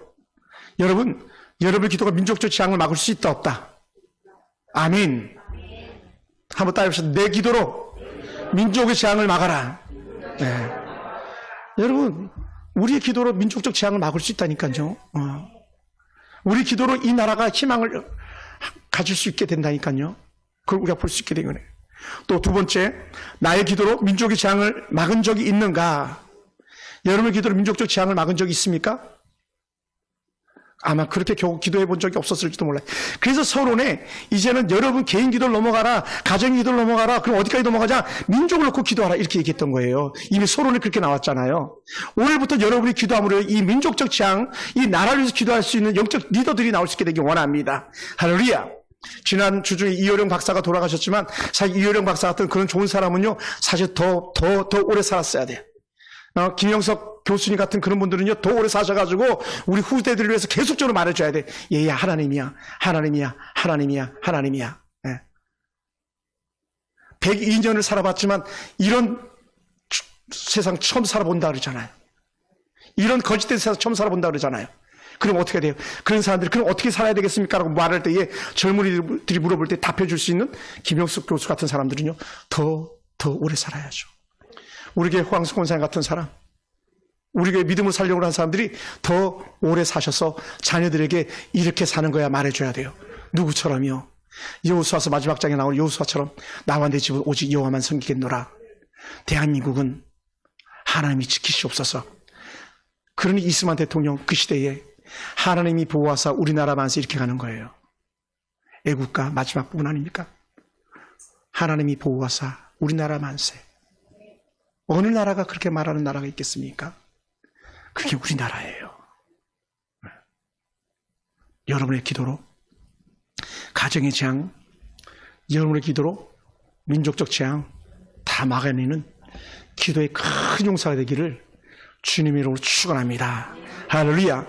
S1: 여러분, 여러분의 기도가 민족적 재앙을 막을 수 있다 없다? 아멘. 한번 따라해보시죠. 내 기도로 민족의 재앙을 막아라. 네. 여러분, 우리의 기도로 민족적 재앙을 막을 수 있다니까요. 우리 기도로 이 나라가 희망을 가질 수 있게 된다니까요. 그걸 우리가 볼 수 있게 된 거네요. 또 두 번째, 나의 기도로 민족의 재앙을 막은 적이 있는가? 여러분의 기도로 민족적 재앙을 막은 적이 있습니까? 아마 그렇게 겨우 기도해 본 적이 없었을지도 몰라요. 그래서 서론에 이제는 여러분 개인 기도를 넘어가라, 가정 기도를 넘어가라, 그럼 어디까지 넘어가자? 민족을 놓고 기도하라, 이렇게 얘기했던 거예요. 이미 서론에 그렇게 나왔잖아요. 오늘부터 여러분이 기도함으로 이 민족적 재앙, 이 나라를 위해서 기도할 수 있는 영적 리더들이 나올 수 있게 되기 원합니다. 할렐루야. 지난 주 중에 이효령 박사가 돌아가셨지만 사실 이효령 박사 같은 그런 좋은 사람은요, 사실 더 오래 살았어야 돼요. 김영석 교수님 같은 그런 분들은요, 더 오래 사셔가지고 우리 후대들을 위해서 계속적으로 말해줘야 돼. 얘야, 하나님이야, 하나님이야, 하나님이야, 하나님이야. 네. 102년을 살아봤지만 이런 세상 처음 살아본다 그러잖아요. 이런 거짓된 세상 처음 살아본다 그러잖아요. 그럼 어떻게 돼요? 그런 사람들이 그럼 어떻게 살아야 되겠습니까? 라고 말할 때에 젊은이들이 물어볼 때 답해줄 수 있는 김영숙 교수 같은 사람들은요, 더 오래 살아야죠. 우리 교회 황수 권사님 같은 사람, 우리 교회 믿음을 살려고 하는 사람들이 더 오래 사셔서 자녀들에게 이렇게 사는 거야 말해줘야 돼요. 누구처럼요? 여호수아서 마지막 장에 나오는 여호수아처럼 나와 내 집은 오직 여호와만 섬기겠노라. 대한민국은 하나님이 지키시옵소서. 그러니 이스만 대통령 그 시대에 하나님이 보호하사 우리나라 만세 이렇게 가는 거예요. 애국가 마지막 부분 아닙니까? 하나님이 보호하사 우리나라 만세. 어느 나라가 그렇게 말하는 나라가 있겠습니까? 그게 우리나라예요. 여러분의 기도로 가정의 재앙, 여러분의 기도로 민족적 재앙 다 막아내는 기도의 큰 용사가 되기를 주님의 이름으로 축원합니다. 할렐루야.